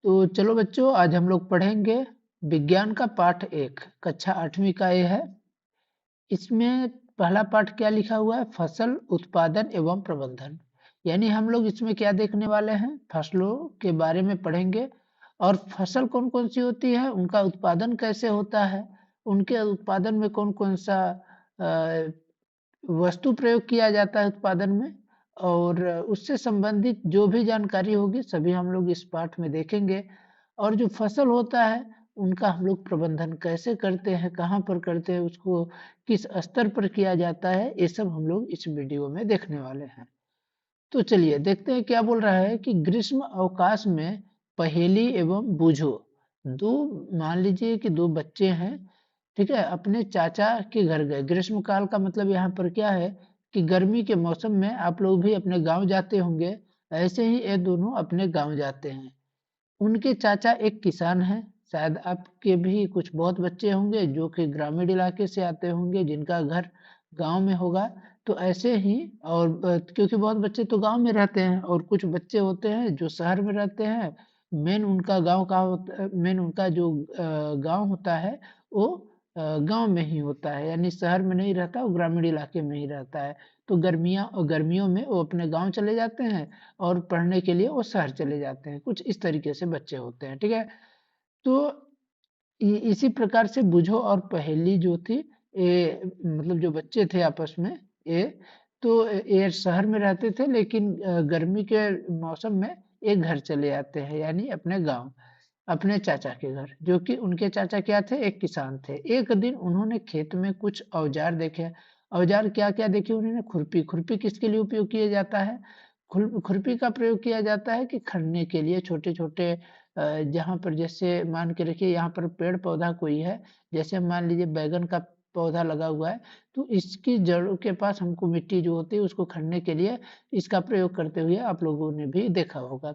तो चलो बच्चों, आज हम लोग पढ़ेंगे विज्ञान का पाठ 1, कक्षा 8वीं का ये है। इसमें पहला पाठ क्या लिखा हुआ है? फसल उत्पादन एवं प्रबंधन। यानी हम लोग इसमें क्या देखने वाले हैं? फसलों के बारे में पढ़ेंगे। और फसल कौन कौन सी होती है, उनका उत्पादन कैसे होता है, उनके उत्पादन में कौन कौन सा अ, वस्तु प्रयोग किया जाता है उत्पादन में, और उससे संबंधित जो भी जानकारी होगी सभी हम लोग इस पाठ में देखेंगे। और जो फसल होता है उनका हम लोग प्रबंधन कैसे करते हैं, कहाँ पर करते हैं, उसको किस स्तर पर किया जाता है, ये सब हम लोग इस वीडियो में देखने वाले हैं। तो चलिए देखते हैं क्या बोल रहा है कि ग्रीष्म अवकाश में पहेली एवं बूझो। दो, मान लीजिए कि दो बच्चे हैं, ठीक है, अपने चाचा के घर गए। ग्रीष्म काल का मतलब यहाँ पर क्या है कि गर्मी के मौसम में आप लोग भी अपने गांव जाते होंगे, ऐसे ही ये दोनों अपने गांव जाते हैं। उनके चाचा एक किसान हैं। शायद आपके भी कुछ बहुत बच्चे होंगे जो कि ग्रामीण इलाके से आते होंगे, जिनका घर गांव में होगा। तो ऐसे ही, और क्योंकि बहुत बच्चे तो गांव में रहते हैं और कुछ बच्चे होते हैं जो शहर में रहते हैं। मेन उनका गांव का होता, मेन उनका जो गांव होता है वो गांव में ही होता है, यानी शहर में नहीं रहता, वो ग्रामीण इलाके में ही रहता है। तो गर्मियों में वो अपने गांव चले जाते हैं और पढ़ने के लिए वो शहर चले जाते हैं। कुछ इस तरीके से बच्चे होते हैं, ठीक है। तो इसी प्रकार से बुझो और पहेली जो थी, ये मतलब जो बच्चे थे आपस में, ये तो ये शहर में रहते थे, लेकिन गर्मी के मौसम में एक घर चले आते हैं, यानी अपने गांव, अपने चाचा के घर, जो कि उनके चाचा क्या थे? एक किसान थे। एक दिन उन्होंने खेत में कुछ औजार देखे। औजार क्या क्या देखे उन्होंने? खुरपी। खुरपी किसके लिए उपयोग किया जाता है? खुरपी का प्रयोग किया जाता है कि खनने के लिए, छोटे छोटे जहाँ पर जैसे मान के रखिए यहाँ पर पेड़ पौधा कोई है, जैसे मान लीजिए बैगन का पौधा लगा हुआ है, तो इसकी जड़ों के पास हमको मिट्टी जो होती है उसको खनने के लिए इसका प्रयोग करते हुए आप लोगों ने भी देखा होगा।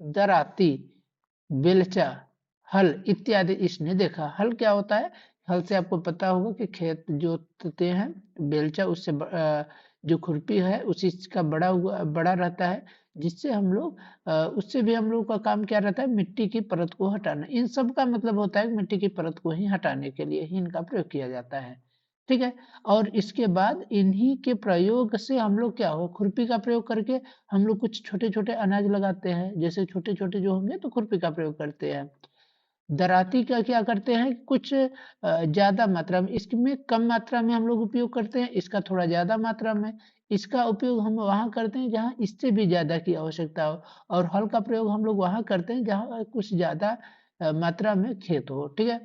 दराती, बेलचा, हल इत्यादि इसने देखा। हल क्या होता है? हल से आपको पता होगा कि खेत जोतते हैं। बेलचा उससे जो खुरपी है उसी का बड़ा रहता है, जिससे हम लोग उससे भी हम लोग का काम क्या रहता है? मिट्टी की परत को हटाना। इन सब का मतलब होता है कि मिट्टी की परत को ही हटाने के लिए ही इनका प्रयोग किया जाता है, ठीक है। और इसके बाद इन्हीं के प्रयोग से हम लोग क्या हो, खुरपी का प्रयोग करके हम लोग कुछ छोटे छोटे अनाज लगाते हैं, जैसे छोटे छोटे जो होंगे तो खुरपी का प्रयोग करते हैं। दराती का क्या करते हैं? कुछ ज्यादा मात्रा में, इसमें कम मात्रा में हम लोग उपयोग करते हैं, इसका थोड़ा ज्यादा मात्रा में। इसका उपयोग हम वहां करते हैं जहां इससे भी ज्यादा की आवश्यकता हो, और हल का प्रयोग हम लोग वहां करते हैं जहां कुछ ज्यादा मात्रा में खेत हो, ठीक है।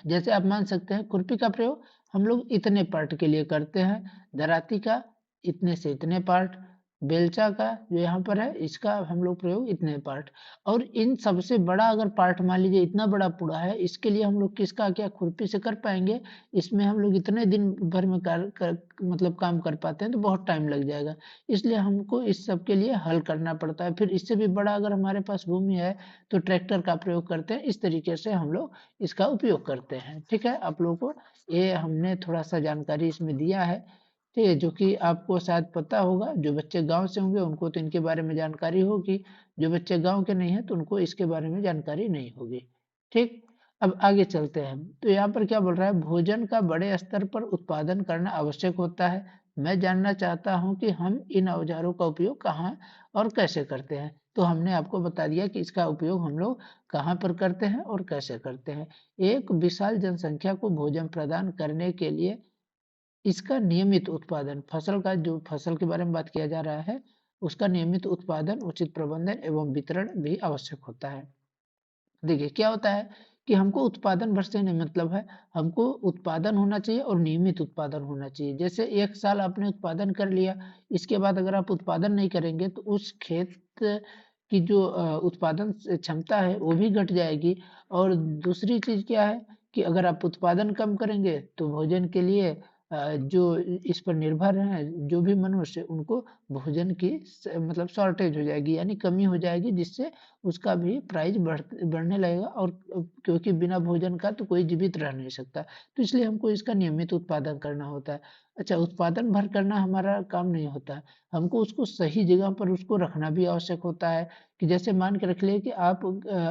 जैसे आप मान सकते हैं खुरपी का प्रयोग हम लोग इतने पार्ट के लिए करते हैं, दराती का इतने से इतने पार्ट, बेलचा का जो यहाँ पर है इसका हम लोग प्रयोग इतने पार्ट। और इन सबसे बड़ा अगर पार्ट मान लीजिए इतना बड़ा पूरा है, इसके लिए हम लोग किसका क्या खुरपी से कर पाएंगे? इसमें हम लोग इतने दिन भर में मतलब काम कर पाते हैं तो बहुत टाइम लग जाएगा। इसलिए हमको इस सब के लिए हल करना पड़ता है। फिर इससे भी बड़ा अगर हमारे पास भूमि है तो ट्रैक्टर का प्रयोग करते हैं। इस तरीके से हम लोग इसका उपयोग करते हैं, ठीक है। आप लोगों को ये हमने थोड़ा सा जानकारी इसमें दिया है, ठीक है, जो कि आपको शायद पता होगा। जो बच्चे गांव से होंगे उनको तो इनके बारे में जानकारी होगी, जो बच्चे गांव के नहीं है तो उनको इसके बारे में जानकारी नहीं होगी, ठीक। अब आगे चलते हैं। तो यहाँ पर क्या बोल रहा है? भोजन का बड़े स्तर पर उत्पादन करना आवश्यक होता है। मैं जानना चाहता हूँ कि हम इन औजारों का उपयोग कहाँ और कैसे करते हैं। तो हमने आपको बता दिया कि इसका उपयोग हम लोग कहाँ पर करते हैं और कैसे करते हैं। एक विशाल जनसंख्या को भोजन प्रदान करने के लिए इसका नियमित उत्पादन, फसल का जो फसल के बारे में बात किया जा रहा है, उसका नियमित उत्पादन, उचित प्रबंधन एवं वितरण भी आवश्यक होता है। देखिए क्या होता है कि हमको उत्पादन भर से नहीं मतलब है, हमको उत्पादन होना चाहिए और नियमित उत्पादन होना चाहिए। जैसे एक साल आपने उत्पादन कर लिया, इसके बाद अगर आप उत्पादन नहीं करेंगे तो उस खेत की जो उत्पादन क्षमता है वो भी घट जाएगी। और दूसरी चीज क्या है कि अगर आप उत्पादन कम करेंगे तो भोजन के लिए जो इस पर निर्भर हैं, जो भी मनुष्य, उनको भोजन की मतलब शॉर्टेज हो जाएगी, यानी कमी हो जाएगी, जिससे उसका भी प्राइस बढ़ने लगेगा। और क्योंकि बिना भोजन का तो कोई जीवित रह नहीं सकता, तो इसलिए हमको इसका नियमित उत्पादन करना होता है। अच्छा, उत्पादन भर करना हमारा काम नहीं होता, हमको उसको सही जगह पर उसको रखना भी आवश्यक होता है। कि जैसे मान के रख लिए कि आप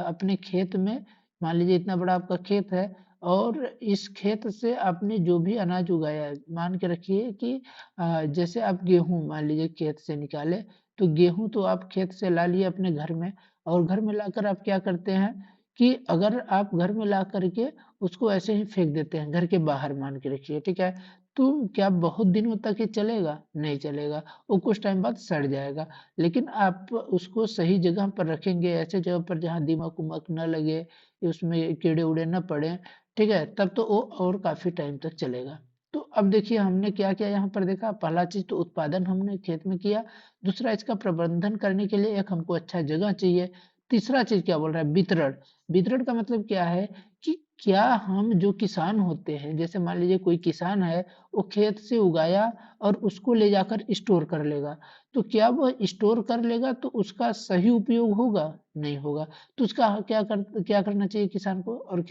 अपने खेत में, मान लीजिए इतना बड़ा आपका खेत है, और इस खेत से आपने जो भी अनाज उगाया है, मान के रखिए कि जैसे आप गेहूं मान लीजिए खेत से निकाले, तो गेहूं तो आप खेत से ला लिए अपने घर में, और घर में लाकर आप क्या करते हैं कि अगर आप घर में ला करके उसको ऐसे ही फेंक देते हैं घर के बाहर, मान के रखिए, ठीक है, तो क्या बहुत दिनों तक ये चलेगा? नहीं चलेगा, वो कुछ टाइम बाद सड़ जाएगा। लेकिन आप उसको सही जगह पर रखेंगे, ऐसे जगह पर जहाँ दीमक उमक न लगे, उसमें कीड़े उड़े न पड़े, ठीक है, तब तो वो और काफी टाइम तक चलेगा। तो अब देखिए हमने क्या किया यहाँ पर, देखा, पहला चीज तो उत्पादन हमने खेत में किया, दूसरा इसका प्रबंधन करने के लिए एक हमको अच्छा जगह चाहिए, तीसरा चीज क्या बोल रहा है, वितरण। वितरण का मतलब क्या है कि क्या हम जो किसान होते हैं, जैसे मान लीजिए कोई किसान है, वो खेत से उगाया और उसको ले जाकर स्टोर कर लेगा, तो क्या वह स्टोर कर लेगा तो उसका सही उपयोग होगा? नहीं होगा। तो उसका क्या करना चाहिए किसान को, और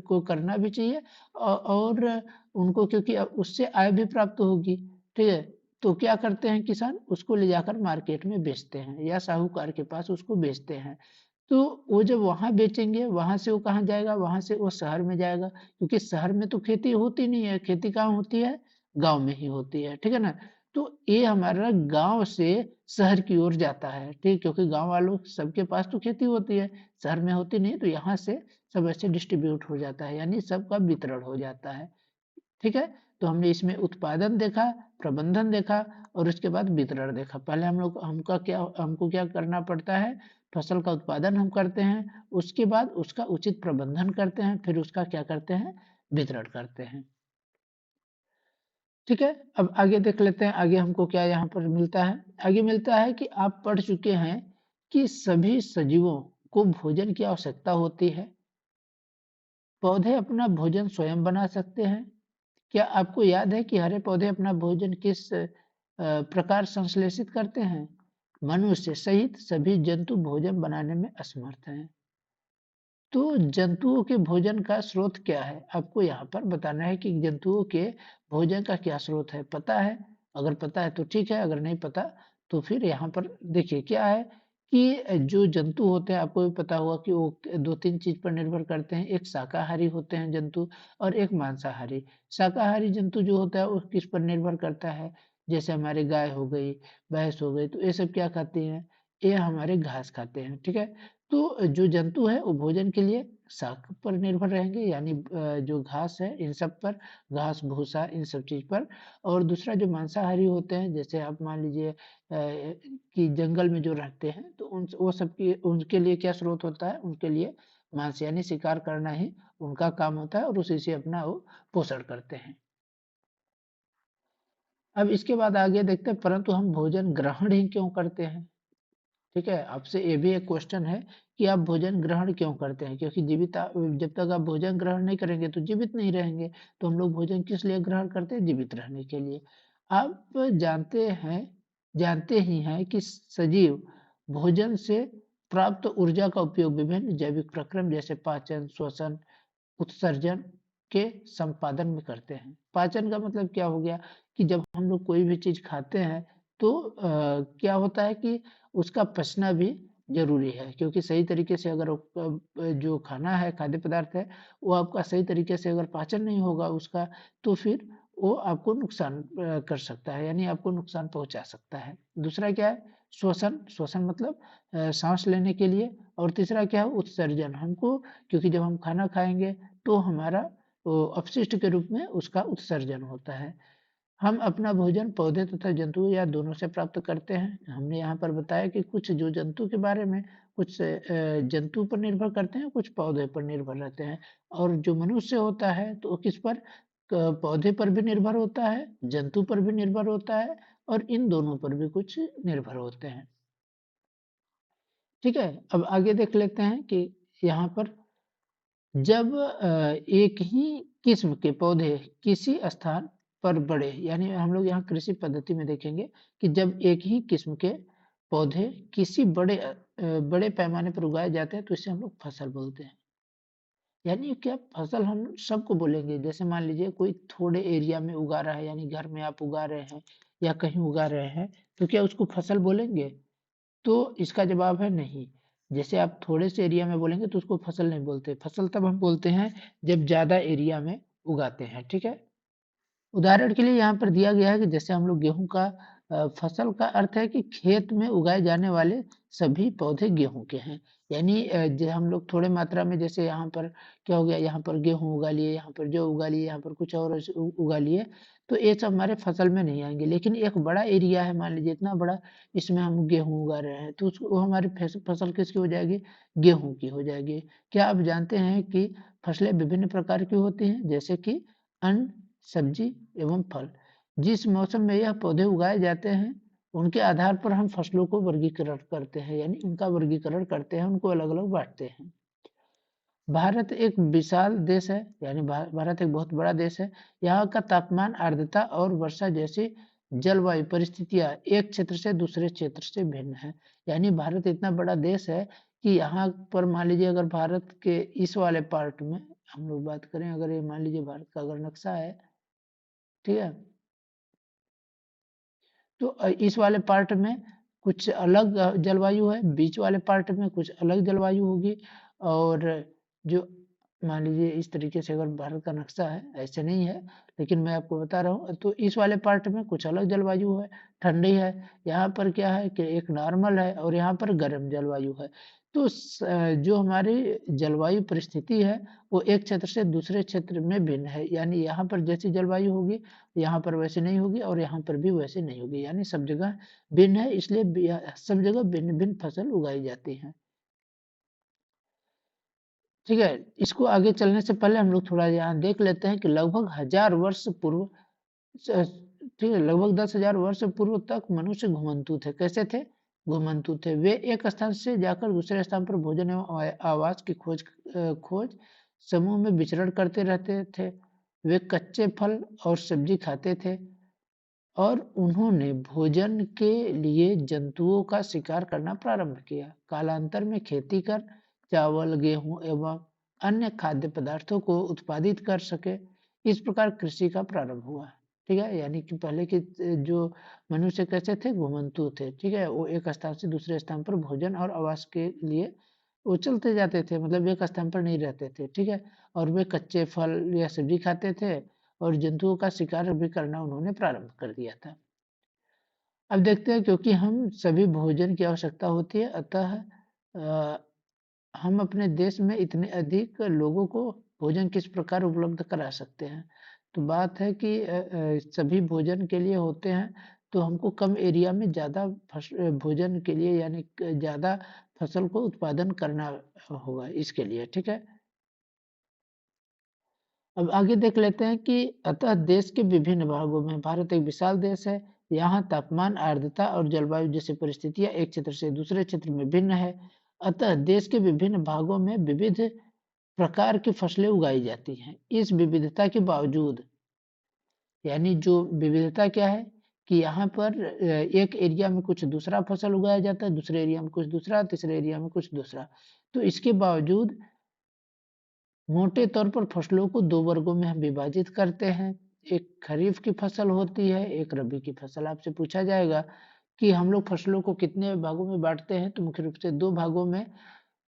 को करना भी चाहिए, और उनको, क्योंकि उससे आय भी प्राप्त होगी, ठीक है, तो क्या करते हैं किसान, उसको ले जाकर मार्केट में बेचते हैं या साहूकार के पास उसको बेचते हैं। तो वो जब वहां बेचेंगे, वहां से वो कहाँ जाएगा, वहां से वो शहर में जाएगा, क्योंकि शहर में तो खेती होती नहीं है, खेती कहाँ होती है, गांव में ही होती है, ठीक है ना। तो ये हमारा गांव से शहर की ओर जाता है, ठीक, क्योंकि गांव वालों सबके पास तो खेती होती है, शहर में होती नहीं, तो यहाँ से सब ऐसे डिस्ट्रीब्यूट हो जाता है, यानी सबका वितरण हो जाता है, ठीक है। तो हमने इसमें उत्पादन देखा, प्रबंधन देखा, और उसके बाद वितरण देखा। पहले हमको क्या करना पड़ता है, फसल का उत्पादन हम करते हैं, उसके बाद उसका उचित प्रबंधन करते हैं, फिर उसका क्या करते हैं, वितरण करते हैं, ठीक है। अब आगे देख लेते हैं, आगे हमको क्या यहाँ पर मिलता है। आगे मिलता है कि आप पढ़ चुके हैं कि सभी सजीवों को भोजन की आवश्यकता होती है, पौधे अपना भोजन स्वयं बना सकते हैं। क्या आपको याद है कि हरे पौधे अपना भोजन किस प्रकार संश्लेषित करते हैं? मनुष्य सहित सभी जंतु भोजन बनाने में असमर्थ हैं। तो जंतुओं के भोजन का स्रोत क्या है, आपको यहाँ पर बताना है कि जंतुओं के भोजन का क्या स्रोत है, पता है? अगर पता है तो ठीक है, अगर नहीं पता तो फिर यहाँ पर देखिए क्या है कि जो जंतु होते हैं, आपको भी पता होगा कि वो दो तीन चीज पर निर्भर करते हैं, एक शाकाहारी होते हैं जंतु, और एक मांसाहारी। शाकाहारी जंतु जो होता है वो किस पर निर्भर करता है, जैसे हमारी गाय हो गई, भैंस हो गई, तो ये सब क्या खाती हैं, ये हमारे घास खाते हैं, ठीक है। तो जो जंतु है वो भोजन के लिए शाक पर निर्भर रहेंगे, यानी जो घास है इन सब पर, घास भूसा इन सब चीज पर। और दूसरा जो मांसाहारी होते हैं, जैसे आप मान लीजिए कि जंगल में जो रहते हैं, तो उन वो सब की उनके लिए क्या स्रोत होता है, उनके लिए मांस, यानी शिकार करना ही उनका काम होता है, और उसी से अपना वो पोषण करते हैं। अब इसके बाद आगे देखते हैं, परंतु हम भोजन ग्रहण ही क्यों करते हैं? ठीक है, आपसे ये भी एक क्वेश्चन है कि आप भोजन ग्रहण क्यों करते हैं, क्योंकि जब तक आप भोजन ग्रहण नहीं करेंगे तो जीवित नहीं रहेंगे। तो हम लोग भोजन किस लिए ग्रहण करते हैं, जीवित रहने के लिए। आप जानते ही हैं कि सजीव भोजन से प्राप्त ऊर्जा का उपयोग विभिन्न जैविक प्रक्रम जैसे पाचन, श्वसन, उत्सर्जन के संपादन में करते हैं। पाचन का मतलब क्या हो गया कि जब हम लोग कोई भी चीज खाते हैं, तो क्या होता है कि उसका पचना भी जरूरी है, क्योंकि सही तरीके से अगर जो खाना है, खाद्य पदार्थ है, वो आपका सही तरीके से अगर पाचन नहीं होगा उसका, तो फिर वो आपको नुकसान कर सकता है, यानी आपको नुकसान पहुंचा सकता है। दूसरा क्या है, श्वसन। श्वसन मतलब सांस लेने के लिए। और तीसरा क्या है, उत्सर्जन। हमको, क्योंकि जब हम खाना खाएंगे तो हमारा अपशिष्ट के रूप में उसका उत्सर्जन होता है। हम अपना भोजन पौधे तथा जंतु या दोनों से प्राप्त करते हैं। हमने यहाँ पर बताया कि कुछ जो जंतु के बारे में, कुछ जंतु पर निर्भर करते हैं, कुछ पौधे पर निर्भर रहते हैं। और जो मनुष्य होता है तो वो किस पर, पौधे पर भी निर्भर होता है, जंतु पर भी निर्भर होता है, और इन दोनों पर भी कुछ निर्भर होते हैं, ठीक है। अब आगे देख लेते हैं कि यहाँ पर जब एक ही किस्म के पौधे किसी स्थान पर बड़े, यानी हम लोग यहाँ कृषि पद्धति में देखेंगे कि जब एक ही किस्म के पौधे किसी बड़े पैमाने पर उगाए जाते हैं तो इसे हम लोग फसल बोलते हैं। यानी क्या फसल हम सबको बोलेंगे, जैसे मान लीजिए कोई थोड़े एरिया में उगा रहा है, यानी घर में आप उगा रहे हैं या कहीं उगा रहे हैं, तो क्या उसको फसल बोलेंगे? तो इसका जवाब है नहीं। जैसे आप थोड़े से एरिया में बोलेंगे तो उसको फसल नहीं बोलते, फसल तब हम बोलते हैं जब ज्यादा एरिया में उगाते हैं, ठीक है। उदाहरण के लिए यहाँ पर दिया गया है कि जैसे हम लोग गेहूं का फसल का अर्थ है कि खेत में उगाए जाने वाले सभी पौधे गेहूं के हैं। यानी जो हम लोग थोड़े मात्रा में, जैसे यहाँ पर क्या हो गया, यहाँ पर गेहूं उगा लिए, यहाँ पर जौ उगा लिए, यहाँ पर कुछ और उगा लिए, तो ये सब हमारे फसल में नहीं आएंगे। लेकिन एक बड़ा एरिया है, मान लीजिए इतना बड़ा, इसमें हम गेहूं उगा रहे हैं, तो उसको वो हमारी फसल किसकी हो जाएगी? गेहूं की हो जाएगी। क्या आप जानते हैं कि फसलें विभिन्न प्रकार की होती हैं, जैसे कि अन्न, सब्जी एवं फल। जिस मौसम में यह पौधे उगाए जाते हैं उनके आधार पर हम फसलों को वर्गीकरण करते हैं, यानी उनका वर्गीकरण करते हैं, उनको अलग अलग बांटते हैं। भारत एक विशाल देश है, यानी भारत एक बहुत बड़ा देश है। यहाँ का तापमान, आर्द्रता और वर्षा जैसी जलवायु परिस्थितियां एक क्षेत्र से दूसरे क्षेत्र से भिन्न है। यानी भारत इतना बड़ा देश है कि यहाँ पर मान लीजिए अगर भारत के इस वाले पार्ट में हम लोग बात करें, अगर ये मान लीजिए भारत का अगर नक्शा है, ठीक है, तो इस वाले पार्ट में कुछ अलग जलवायु है, बीच वाले पार्ट में कुछ अलग जलवायु होगी, और जो मान लीजिए इस तरीके से अगर भारत का नक्शा है, ऐसे नहीं है लेकिन मैं आपको बता रहा हूँ, तो इस वाले पार्ट में कुछ अलग जलवायु है, ठंडी है। यहाँ पर क्या है कि एक नॉर्मल है और यहाँ पर गर्म जलवायु है। तो जो हमारी जलवायु परिस्थिति है वो एक क्षेत्र से दूसरे क्षेत्र में भिन्न है, यानी यहाँ पर जैसी जलवायु होगी यहाँ पर वैसे नहीं होगी और यहाँ पर भी वैसे नहीं होगी, यानी सब जगह भिन्न है, इसलिए सब जगह भिन्न भिन्न फसल उगाई जाती है, ठीक है। इसको आगे चलने से पहले हम लोग थोड़ा यहाँ देख लेते हैं कि लगभग 1000 वर्ष पूर्व, ठीक है, लगभग 10,000 वर्ष पूर्व तक मनुष्य घुमंतु थे। कैसे थे? घुमंतु थे। वे एक स्थान से जाकर दूसरे स्थान पर भोजन एवं आवास की खोज समूह में विचरण करते रहते थे। वे कच्चे फल और सब्जी खाते थे और उन्होंने भोजन के लिए जंतुओं का शिकार करना प्रारंभ किया। कालांतर में खेती कर चावल, गेहूं एवं अन्य खाद्य पदार्थों को उत्पादित कर सके, इस प्रकार कृषि का प्रारंभ हुआ। ठीक है, यानी कि पहले के जो मनुष्य कैसे थे? घुमंतु थे, ठीक है। वो एक स्थान से दूसरे स्थान पर भोजन और आवास के लिए वो चलते जाते थे, मतलब एक स्थान पर नहीं रहते थे, ठीक है। और वे कच्चे फल या सब्जी खाते थे और जंतुओं का शिकार भी करना उन्होंने प्रारंभ कर दिया था। अब देखते हैं, क्योंकि हम सभी भोजन की आवश्यकता होती है, अतः हम अपने देश में इतने अधिक लोगों को भोजन किस प्रकार उपलब्ध करा सकते हैं। तो बात है कि सभी भोजन के लिए होते हैं, तो हमको कम एरिया में ज्यादा भोजन के लिए, यानी ज्यादा फसल को उत्पादन करना होगा इसके लिए, ठीक है। अब आगे देख लेते हैं कि अतः देश के विभिन्न भागों में, भारत एक विशाल देश है, यहाँ तापमान, आर्द्रता और जलवायु जैसी परिस्थितियां एक क्षेत्र से दूसरे क्षेत्र में भिन्न है। अतः देश के विभिन्न भागों में विविध प्रकार की फसलें उगाई जाती हैं। इस विविधता के बावजूद, यानी जो विविधता क्या है कि यहाँ पर एक एरिया में कुछ दूसरा फसल उगाया जाता है, दूसरे एरिया में कुछ दूसरा, तीसरे एरिया में कुछ दूसरा, तो इसके बावजूद मोटे तौर पर फसलों को दो वर्गों में हम विभाजित करते हैं। एक खरीफ की फसल होती है, एक रबी की फसल। आपसे पूछा जाएगा कि हम लोग फसलों को कितने भागों में बांटते हैं, तो मुख्य रूप से दो भागों में,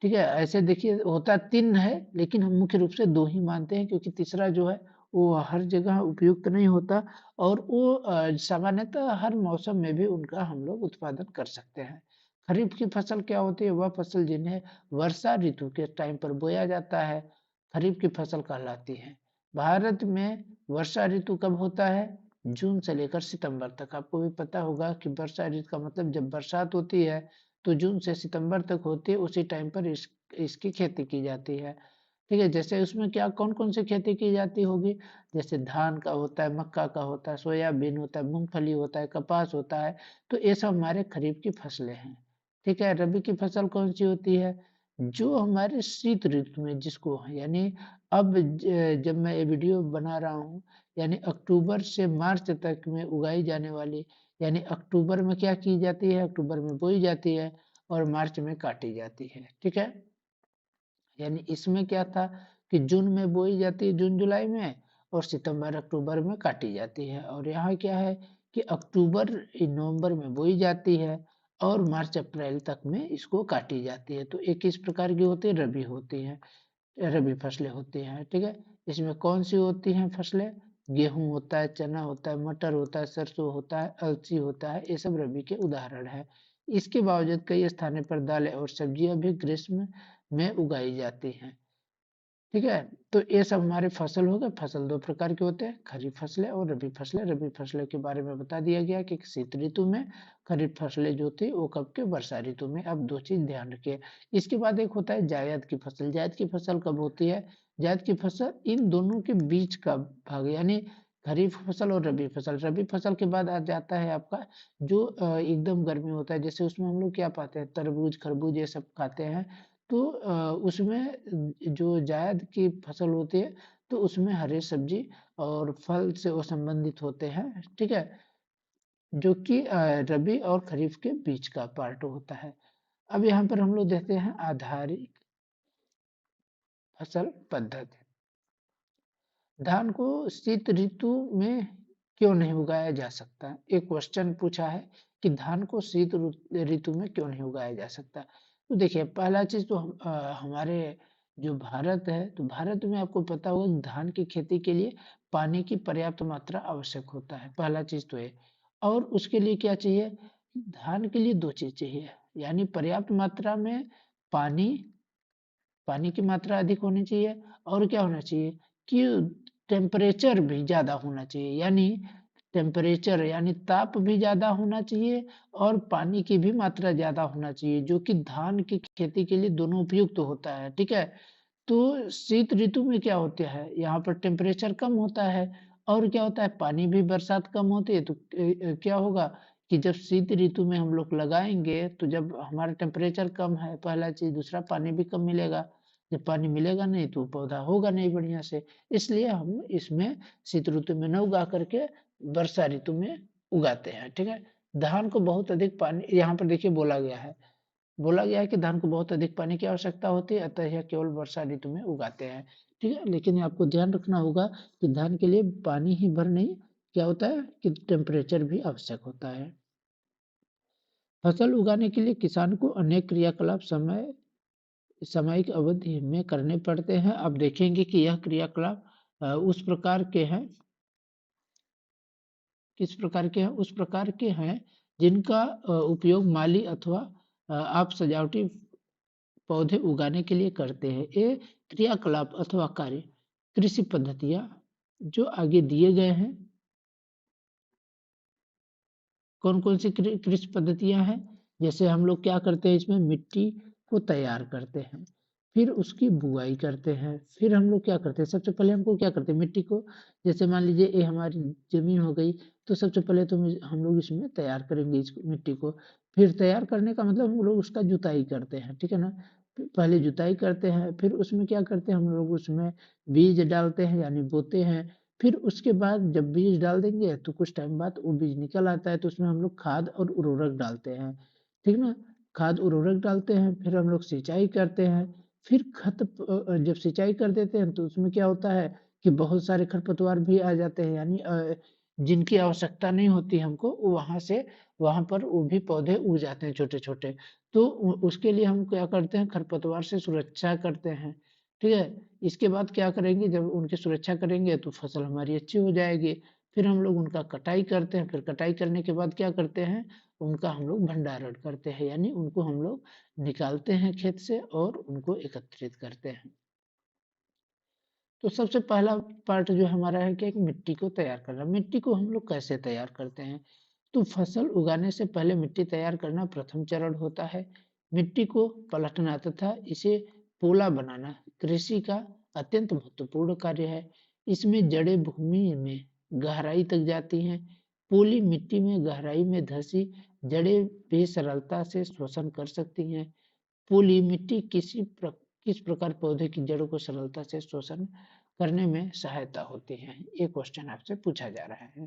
ठीक है। ऐसे देखिए होता तीन है, लेकिन हम मुख्य रूप से दो ही मानते हैं, क्योंकि तीसरा जो है वो हर जगह उपयुक्त नहीं होता और वो सामान्यतः हर मौसम में भी उनका हम लोग उत्पादन कर सकते हैं। खरीफ की फसल क्या होती है? वह फसल जिन्हें वर्षा ऋतु के टाइम पर बोया जाता है, खरीफ की फसल कहलाती है। भारत में वर्षा ऋतु कब होता है? जून से लेकर सितंबर तक। आपको भी पता होगा कि वर्षा ऋतु का मतलब जब बरसात होती है तो जून से सितंबर तक होती है, उसी टाइम पर इसकी खेती की जाती है, ठीक है। जैसे उसमें क्या कौन कौन सी खेती की जाती होगी? जैसे धान का होता है, मक्का का होता है, सोयाबीन होता है, मूंगफली होता है, कपास होता है, तो ये सब हमारे खरीफ की फसलें हैं, ठीक है। रबी की फसल कौन सी होती है? जो हमारे शीत ऋतु में जिसको, यानी अब जब मैं ये वीडियो बना रहा हूँ, यानी अक्टूबर से मार्च तक में उगाई जाने वाली, यानी अक्टूबर में क्या की जाती है, अक्टूबर में बोई जाती है और मार्च में काटी जाती है। ठीक है, यानी इसमें क्या था कि जून में बोई जाती है, जून जुलाई में, और सितंबर अक्टूबर में काटी जाती है। और यहाँ क्या है कि अक्टूबर नवंबर में बोई जाती है और मार्च अप्रैल तक में इसको काटी जाती है। तो एक इस प्रकार की होती है, रबी होती है, रबी फसलें होती हैं। ठीक है, इसमें कौन सी होती हैं फसलें? गेहूं होता है, चना होता है, मटर होता है, सरसों होता है, अलसी होता है, ये सब रबी के उदाहरण है। इसके बावजूद कई स्थानों पर दालें और सब्जियां भी ग्रीष्म में उगाई जाती हैं। ठीक है, तो ये सब हमारे फसल हो गए। फसल दो प्रकार के होते हैं, खरीफ फसलें और रबी फसलें। रबी फसलों के बारे में बता दिया गया कि शीत ऋतु में, खरीफ फसलें जो थी वो कब के, वर्षा ऋतु में। अब दो चीज ध्यान रखिए। इसके बाद एक होता है जायद की फसल। जायद की फसल कब होती है? जायद की फसल इन दोनों के बीच का भाग, यानी खरीफ फसल और रबी फसल। रबी फसल के बाद आ जाता है आपका जो एकदम गर्मी होता है, जैसे उसमें हम लोग क्या पाते हैं, तरबूज खरबूज ये सब खाते हैं। तो उसमें जो जायद की फसल होती है तो उसमें हरी सब्जी और फल से वो संबंधित होते हैं। ठीक है, जो कि रबी और खरीफ के बीच का पार्ट होता है। अब यहाँ पर हम लोग देखते हैं आधारित फसल पद्धति। धान को शीत ऋतु में क्यों नहीं उगाया जा सकता? एक क्वेश्चन पूछा है कि धान को शीत ऋतु में क्यों नहीं उगाया जा सकता। तो देखिए, पहला चीज तो हमारे जो भारत है, तो भारत में आपको पता होगा कि धान की खेती के लिए पानी की पर्याप्त मात्रा आवश्यक होता है। पहला चीज तो ये, और उसके लिए क्या चाहिए? धान के लिए दो चीज चाहिए, यानी पर्याप्त मात्रा में पानी, पानी की मात्रा अधिक होनी चाहिए, और क्या होना चाहिए कि टेम्परेचर भी ज्यादा होना चाहिए, यानी टेम्परेचर यानी ताप भी ज्यादा होना चाहिए और पानी की भी मात्रा ज्यादा होना चाहिए, जो कि धान की खेती के लिए दोनों उपयुक्त तो होता है। ठीक है, तो शीत ऋतु में क्या होता है, यहाँ पर टेम्परेचर कम होता है और क्या होता है, पानी भी बरसात कम होती है। तो क्या होगा कि जब शीत ऋतु में हम लोग लगाएंगे तो जब हमारा टेम्परेचर कम है, पहला चीज, दूसरा पानी भी कम मिलेगा। जब पानी मिलेगा नहीं तो पौधा होगा नहीं बढ़िया से। इसलिए हम इसमें शीत ऋतु में न उगा करके वर्षा ऋतु में उगाते हैं। ठीक है, धान को बहुत अधिक पानी, यहाँ पर देखिए बोला गया है कि धान को बहुत अधिक पानी की आवश्यकता होती है, अतः यह केवल वर्षा ऋतु में उगाते हैं। ठीक है, लेकिन आपको ध्यान रखना होगा कि धान के लिए पानी ही भर नहीं, क्या होता है कि टेम्परेचर भी आवश्यक होता है। फसल उगाने के लिए किसान को अनेक क्रियाकलाप सामयिक अवधि में करने पड़ते हैं। अब देखेंगे कि यह क्रियाकलाप उस प्रकार के हैं, किस प्रकार के हैं, उस प्रकार के हैं जिनका उपयोग माली अथवा आप सजावटी पौधे उगाने के लिए करते हैं। ये क्रियाकलाप अथवा कार्य, कृषि पद्धतियां जो आगे दिए गए हैं, कौन कौन सी कृषि पद्धतियां हैं? जैसे हम लोग क्या करते हैं, इसमें मिट्टी को तैयार करते हैं, फिर उसकी बुआई करते हैं, फिर हम लोग क्या करते हैं, सबसे पहले हमको क्या करते हैं, मिट्टी को, जैसे मान लीजिए ये हमारी जमीन हो गई, तो सबसे पहले तो हम लोग इसमें तैयार करेंगे इस मिट्टी को। फिर तैयार करने का मतलब हम लोग उसका जुताई करते हैं। ठीक है ना, पहले जुताई करते हैं, फिर उसमें क्या करते हैं, हम लोग उसमें बीज डालते हैं यानी बोते हैं। फिर उसके बाद जब बीज डाल देंगे तो कुछ टाइम बाद वो बीज निकल आता है, तो उसमें हम लोग खाद और उर्वरक डालते हैं। ठीक ना, खाद उर्वरक डालते हैं, फिर हम लोग सिंचाई करते हैं। फिर जब सिंचाई कर देते हैं तो उसमें क्या होता है कि बहुत सारे खरपतवार भी आ जाते हैं, यानी जिनकी आवश्यकता नहीं होती हमको, वहां से वहां पर वो भी पौधे उग जाते हैं छोटे छोटे। तो उसके लिए हम क्या करते हैं, खरपतवार से सुरक्षा करते हैं। ठीक है, इसके बाद क्या करेंगे, जब उनकी सुरक्षा करेंगे तो फसल हमारी अच्छी हो जाएगी। फिर हम लोग उनका कटाई करते हैं, फिर कटाई करने के बाद क्या करते हैं, उनका हम लोग भंडारण करते हैं, यानी उनको हम लोग निकालते हैं खेत से और उनको एकत्रित करते हैं। तो सबसे पहला पार्ट जो हमारा है क्या, कि मिट्टी को तैयार करना। मिट्टी को हम लोग कैसे तैयार करते हैं? तो फसल उगाने से पहले मिट्टी तैयार करना प्रथम चरण होता है। मिट्टी को पलटना तथा इसे पोला बनाना कृषि का अत्यंत महत्वपूर्ण कार्य है। इसमें जड़ें भूमि में गहराई तक जाती हैं। पोली मिट्टी में गहराई में धंसी जड़ें भी सरलता से श्वसन कर सकती हैं। पोली मिट्टी किस प्रकार पौधे की जड़ों को सरलता से शोषण करने में सहायता होती है। ये क्वेश्चन आपसे पूछा जा रहा है।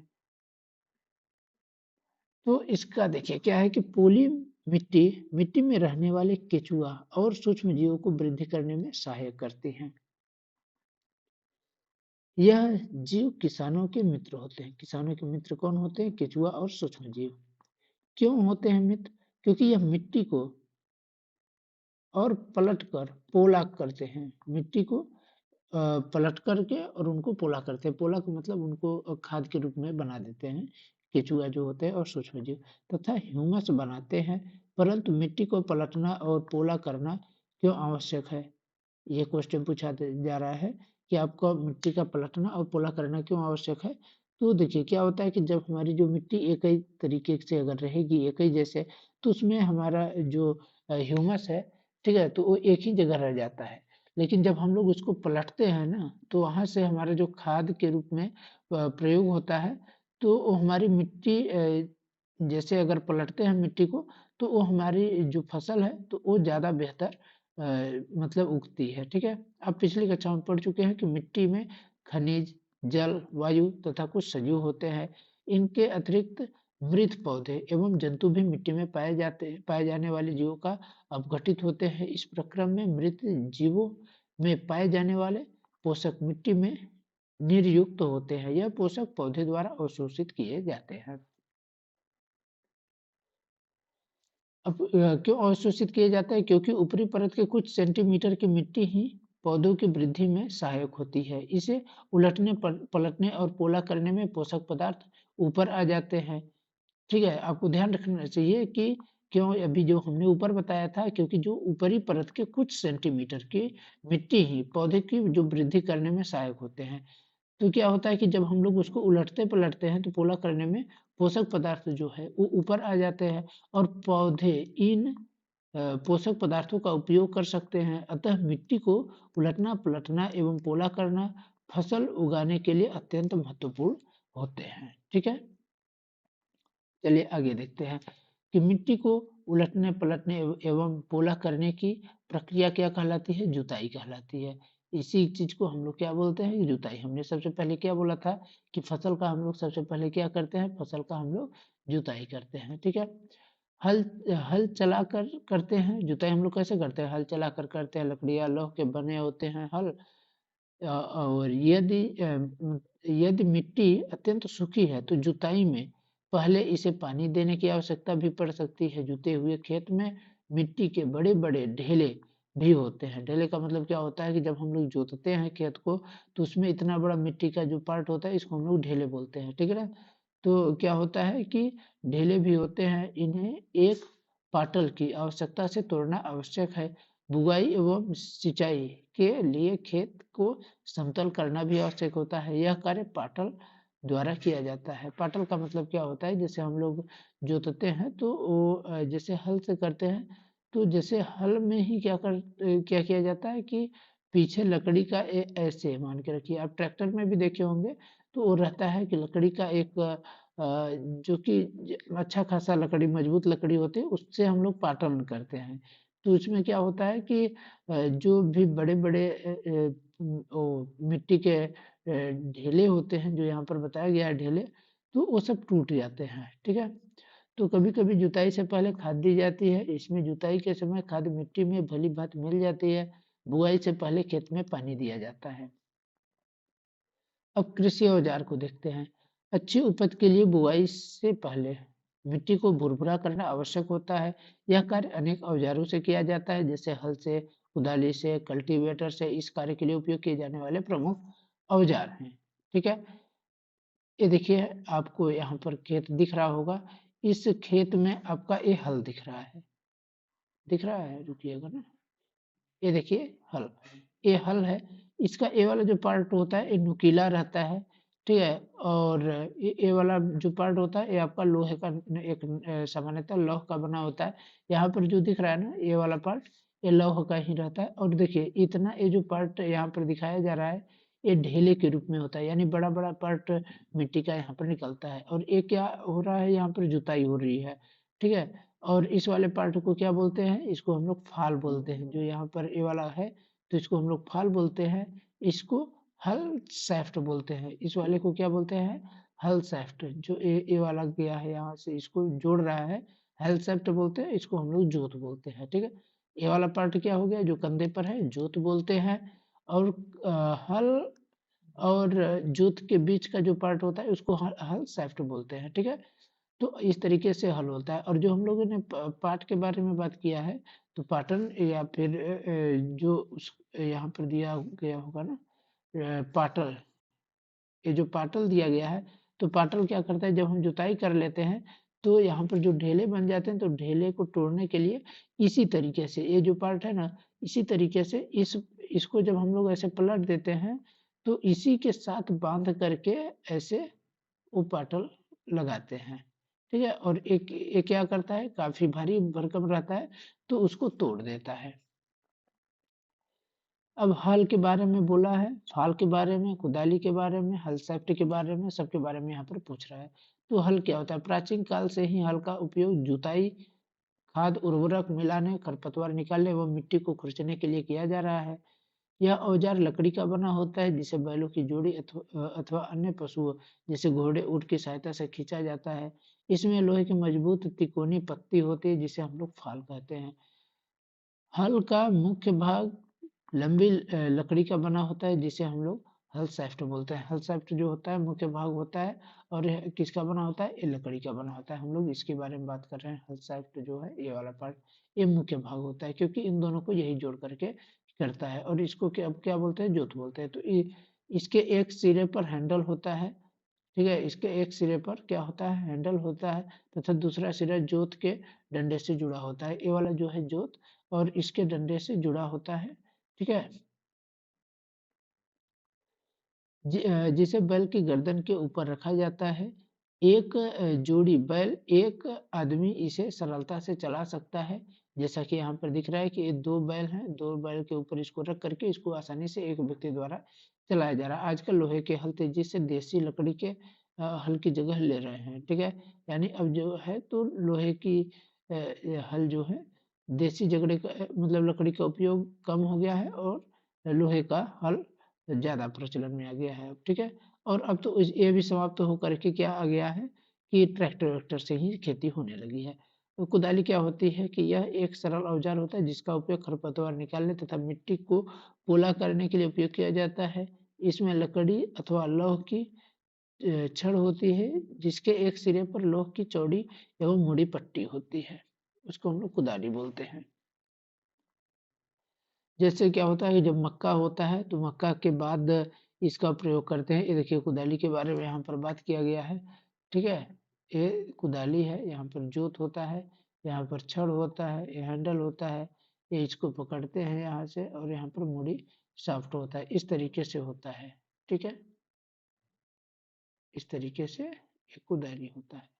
तो इसका देखिए क्या है कि पोली मिट्टी मिट्टी में रहने वाले केचुआ और सूक्ष्म जीवों को वृद्धि करने में सहायक करती हैं। यह जीव किसानों के मित्र होते हैं। किसानों के मित्र कौन होते हैं? केचुआ और सूक्ष्म जीव। क्यों होते हैं मित्र? क्योंकि यह मिट्टी को और पलट कर पोला करते हैं। मिट्टी को पलट करके और उनको पोला करते हैं। पोला का मतलब उनको खाद के रूप में बना देते हैं, केचुआ जो होते हैं और सूक्ष्म जीव, तथा ह्यूमस बनाते हैं। परंतु मिट्टी को पलटना और पोला करना क्यों आवश्यक है? ये क्वेश्चन पूछा जा रहा है कि आपको मिट्टी का पलटना और पोला करना क्यों आवश्यक है। तो देखिए क्या होता है कि जब हमारी जो मिट्टी एक ही तरीके से अगर रहेगी, एक ही जैसे, तो उसमें हमारा जो ह्यूमस है, ठीक है, तो वो एक ही जगह रह जाता है। लेकिन जब हम लोग उसको पलटते हैं ना, तो वहां से हमारा जो खाद के रूप में प्रयोग होता है, तो वो हमारी मिट्टी जैसे अगर पलटते हैं मिट्टी को, तो वो हमारी जो फसल है तो वो ज्यादा बेहतर मतलब उगती है। ठीक है, अब पिछली कक्षा में पढ़ चुके हैं कि मिट्टी में खनिज, जल, वायु तथा कुछ सजीव होते हैं। इनके अतिरिक्त मृत पौधे एवं जंतु भी मिट्टी में पाए जाने वाले जीवों का अपघटित होते हैं। इस प्रक्रम में मृत जीवों में पाए जाने वाले पोषक मिट्टी में निर्युक्त होते हैं। यह पोषक पौधे द्वारा अवशोषित किए जाते हैं। अब क्यों अवशोषित किए जाते हैं? क्योंकि ऊपरी परत के कुछ सेंटीमीटर की मिट्टी ही पौधों की वृद्धि में सहायक होती है। इसे उलटने, पलटने और पोला करने में पोषक पदार्थ ऊपर आ जाते हैं। ठीक है, आपको ध्यान रखना चाहिए कि क्यों अभी जो हमने ऊपर बताया था, क्योंकि जो ऊपरी परत के कुछ सेंटीमीटर की मिट्टी ही पौधे की जो वृद्धि करने में सहायक होते हैं। तो क्या होता है कि जब हम लोग उसको उलटते पलटते हैं तो पोला करने में पोषक पदार्थ जो है वो ऊपर आ जाते हैं और पौधे इन पोषक पदार्थों का उपयोग कर सकते हैं। अतः मिट्टी को उलटना, पलटना एवं पोला करना फसल उगाने के लिए अत्यंत महत्वपूर्ण होते हैं। ठीक है, चलिए आगे देखते हैं कि मिट्टी को उलटने, पलटने एवं पोला करने की प्रक्रिया क्या कहलाती है? जुताई कहलाती है। इसी चीज को हम लोग क्या बोलते हैं? जुताई। हमने सबसे पहले क्या बोला था कि फसल का हम लोग सबसे पहले क्या करते हैं? फसल का हम लोग जुताई करते हैं। ठीक है, हल हल चलाकर करते हैं जुताई। हम लोग कैसे करते हैं? हल चलाकर करते हैं। लकड़ियां, लौह के बने होते हैं हल। और यदि मिट्टी अत्यंत सूखी है तो जुताई में पहले इसे पानी देने की आवश्यकता भी पड़ सकती है। जुते हुए खेत में मिट्टी के बड़े बड़े ढेले भी होते हैं। ढेले का मतलब क्या होता है कि जब हम लोग जोतते हैं खेत को, तो उसमें इतना बड़ा मिट्टी का जो पार्ट होता है, इसको हम लोग ढेले बोलते हैं। ठीक है ना, तो क्या होता है कि ढेले भी होते हैं। इन्हें एक पाटल की आवश्यकता से तोड़ना आवश्यक है। बुआई एवं सिंचाई के लिए खेत को समतल करना भी आवश्यक होता है। यह कार्य पाटल द्वारा किया जाता है। पाटल का मतलब क्या होता है? जैसे हम लोग जोतते हैं तो वो जैसे हल से करते हैं, तो जैसे हल में ही क्या किया जाता है कि पीछे लकड़ी का ऐसे मान के रखिए, आप ट्रैक्टर में भी देखे होंगे, तो वो रहता है कि लकड़ी का एक जो कि अच्छा खासा लकड़ी, मजबूत लकड़ी होती है, उससे हम लोग पाटन करते हैं। तो इसमें क्या होता है कि जो भी बड़े बड़े मिट्टी के ढेले होते हैं, जो यहाँ पर बताया गया है ढेले, तो वो सब टूट जाते हैं। ठीक है, तो कभी कभी जुताई से पहले खाद दी जाती है। इसमें जुताई के समय खाद मिट्टी में भली भांति मिल जाती है। बुआई से पहले खेत में पानी दिया जाता है। अब कृषि औजार को देखते हैं। अच्छी उपज के लिए बुआई से पहले मिट्टी को भुरभुरा करना आवश्यक होता है। यह कार्य अनेक औजारों से किया जाता है, जैसे हल से, कुदाली से, कल्टीवेटर से। इस कार्य के लिए उपयोग किए जाने वाले प्रमुख औजार हैं। ठीक है, ये देखिए आपको यहाँ पर खेत दिख रहा होगा। इस खेत में आपका ये हल दिख रहा है, दिख रहा है, रुकिएगा ना, ये देखिए हल, ये हल है। इसका ये वाला जो पार्ट होता है ये नुकीला रहता है। ठीक है, और ये वाला जो पार्ट होता है ये आपका लोहे का एक सामान्यतः लौह का बना होता है। यहाँ पर जो दिख रहा है ना, ये वाला पार्ट, ये लौह का ही रहता है। और देखिए इतना ये जो पार्ट यहाँ पर दिखाया जा रहा है, ये ढेले के रूप में होता है, यानी बड़ा बड़ा पार्ट मिट्टी का यहाँ पर निकलता है। और ये क्या हो रहा है? यहाँ पर जुताई हो रही है। ठीक है, और इस वाले पार्ट को क्या बोलते हैं? इसको हम लोग फाल बोलते हैं। जो यहाँ पर ये वाला है, तो इसको हम लोग फाल बोलते हैं। इसको हल सैफ्ट बोलते हैं। इस वाले को क्या बोलते हैं? हल सैफ्ट। जो ए वाला गया है यहाँ से इसको जोड़ रहा है, हल सैफ्ट बोलते हैं। इसको हम लोग जोत बोलते हैं। ठीक है, ये वाला पार्ट क्या हो गया जो कंधे पर है, जोत बोलते हैं। और हल और जोत के बीच का जो पार्ट होता है उसको हल सैफ्ट बोलते हैं। ठीक है, तो इस तरीके से हल होता है। और जो हम लोगों ने पार्ट के बारे में बात किया है, तो पाटन या फिर जो यहाँ पर दिया गया होगा ना, पाटल, ये जो पाटल दिया गया है, तो पाटल क्या करता है, जब हम जुताई कर लेते हैं तो यहाँ पर जो ढेले बन जाते हैं, तो ढेले को तोड़ने के लिए इसी तरीके से ये जो पार्ट है ना, इसी तरीके से इसको जब हम लोग ऐसे पलट देते हैं, तो इसी के साथ बांध करके ऐसे वो पाटल लगाते हैं। ठीक है, और एक क्या करता है, काफी भारी भरकम रहता है, तो उसको तोड़ देता है। अब हल के बारे में बोला है, फाल के बारे में, कुदाली के बारे में, हल सेफ्ट के बारे में, सबके बारे में यहाँ पर पूछ रहा है। तो हल क्या होता है? प्राचीन काल से ही हल का उपयोग जुताई, खाद उर्वरक मिलाने, खरपतवार निकालने व मिट्टी को खुरचने के लिए किया जा रहा है। यह औजार लकड़ी का बना होता है, जिसे बैलों की जोड़ी अथवा अन्य पशुओं जैसे घोड़े, ऊंट की सहायता से खींचा जाता है। इसमें लोहे की मजबूत तिकोनी पत्ती होती है, जिसे हम लोग फाल कहते हैं। हल का मुख्य भाग लंबी लकड़ी का बना होता है, जिसे हम लोग हल सैफ्ट बोलते हैं। हल सैफ्ट जो होता है मुख्य भाग होता है, और यह किसका बना होता है? ये लकड़ी का बना होता है। हम लोग इसके बारे में बात कर रहे हैं। हल सैफ्ट जो है ये वाला पार्ट, ये मुख्य भाग होता है, क्योंकि इन दोनों को यही जोड़ करके करता है। और इसको क्या बोलते हैं? जोत बोलते हैं। तो इसके एक सिरे पर हैंडल होता है। ठीक है, इसके एक सिरे पर क्या होता है? हैंडल होता है, तथा दूसरा सिरा जोत के डंडे से जुड़ा होता है। ये वाला जो है जोत, और इसके डंडे से जुड़ा होता है। ठीक है, जिसे बैल की गर्दन के ऊपर रखा जाता है। एक जोड़ी बैल, एक आदमी इसे सरलता से चला सकता है। जैसा कि यहाँ पर दिख रहा है कि ये दो बैल हैं, दो बैल के ऊपर इसको रख करके इसको आसानी से एक व्यक्ति द्वारा चलाया जा रहा है। आजकल लोहे के हल तेजी से देसी लकड़ी के हल की जगह ले रहे हैं। ठीक है, यानी अब जो है तो लोहे की ये हल जो है, देसी जगड़े का मतलब लकड़ी का उपयोग कम हो गया है, और लोहे का हल ज़्यादा प्रचलन में आ गया है अब। ठीक है, और अब तो ये भी समाप्त तो होकर के क्या आ गया है कि ट्रैक्टर वैक्टर से ही खेती होने लगी है। तो कुदाली क्या होती है कि यह एक सरल औजार होता है, जिसका उपयोग खरपतवार निकालने तथा मिट्टी को पोला करने के लिए उपयोग किया जाता है। इसमें लकड़ी अथवा लौह की छड़ होती है, जिसके एक सिरे पर लौह की चौड़ी एवं मुड़ी पट्टी होती है। उसको हम लोग कुदाली बोलते हैं। जैसे क्या होता है कि जब मक्का होता है, तो मक्का के बाद इसका प्रयोग करते हैं। ये देखिए कुदाली के बारे में यहाँ पर बात किया गया है। ठीक है, ये कुदाली है, यहाँ पर जोत होता है, यहाँ पर छड़ होता है, ये हैंडल होता है, ये इसको पकड़ते हैं यहाँ से, और यहाँ पर मुड़ी शाफ्ट होता है। इस तरीके से होता है। ठीक है, इस तरीके से एक कुदाली होता है।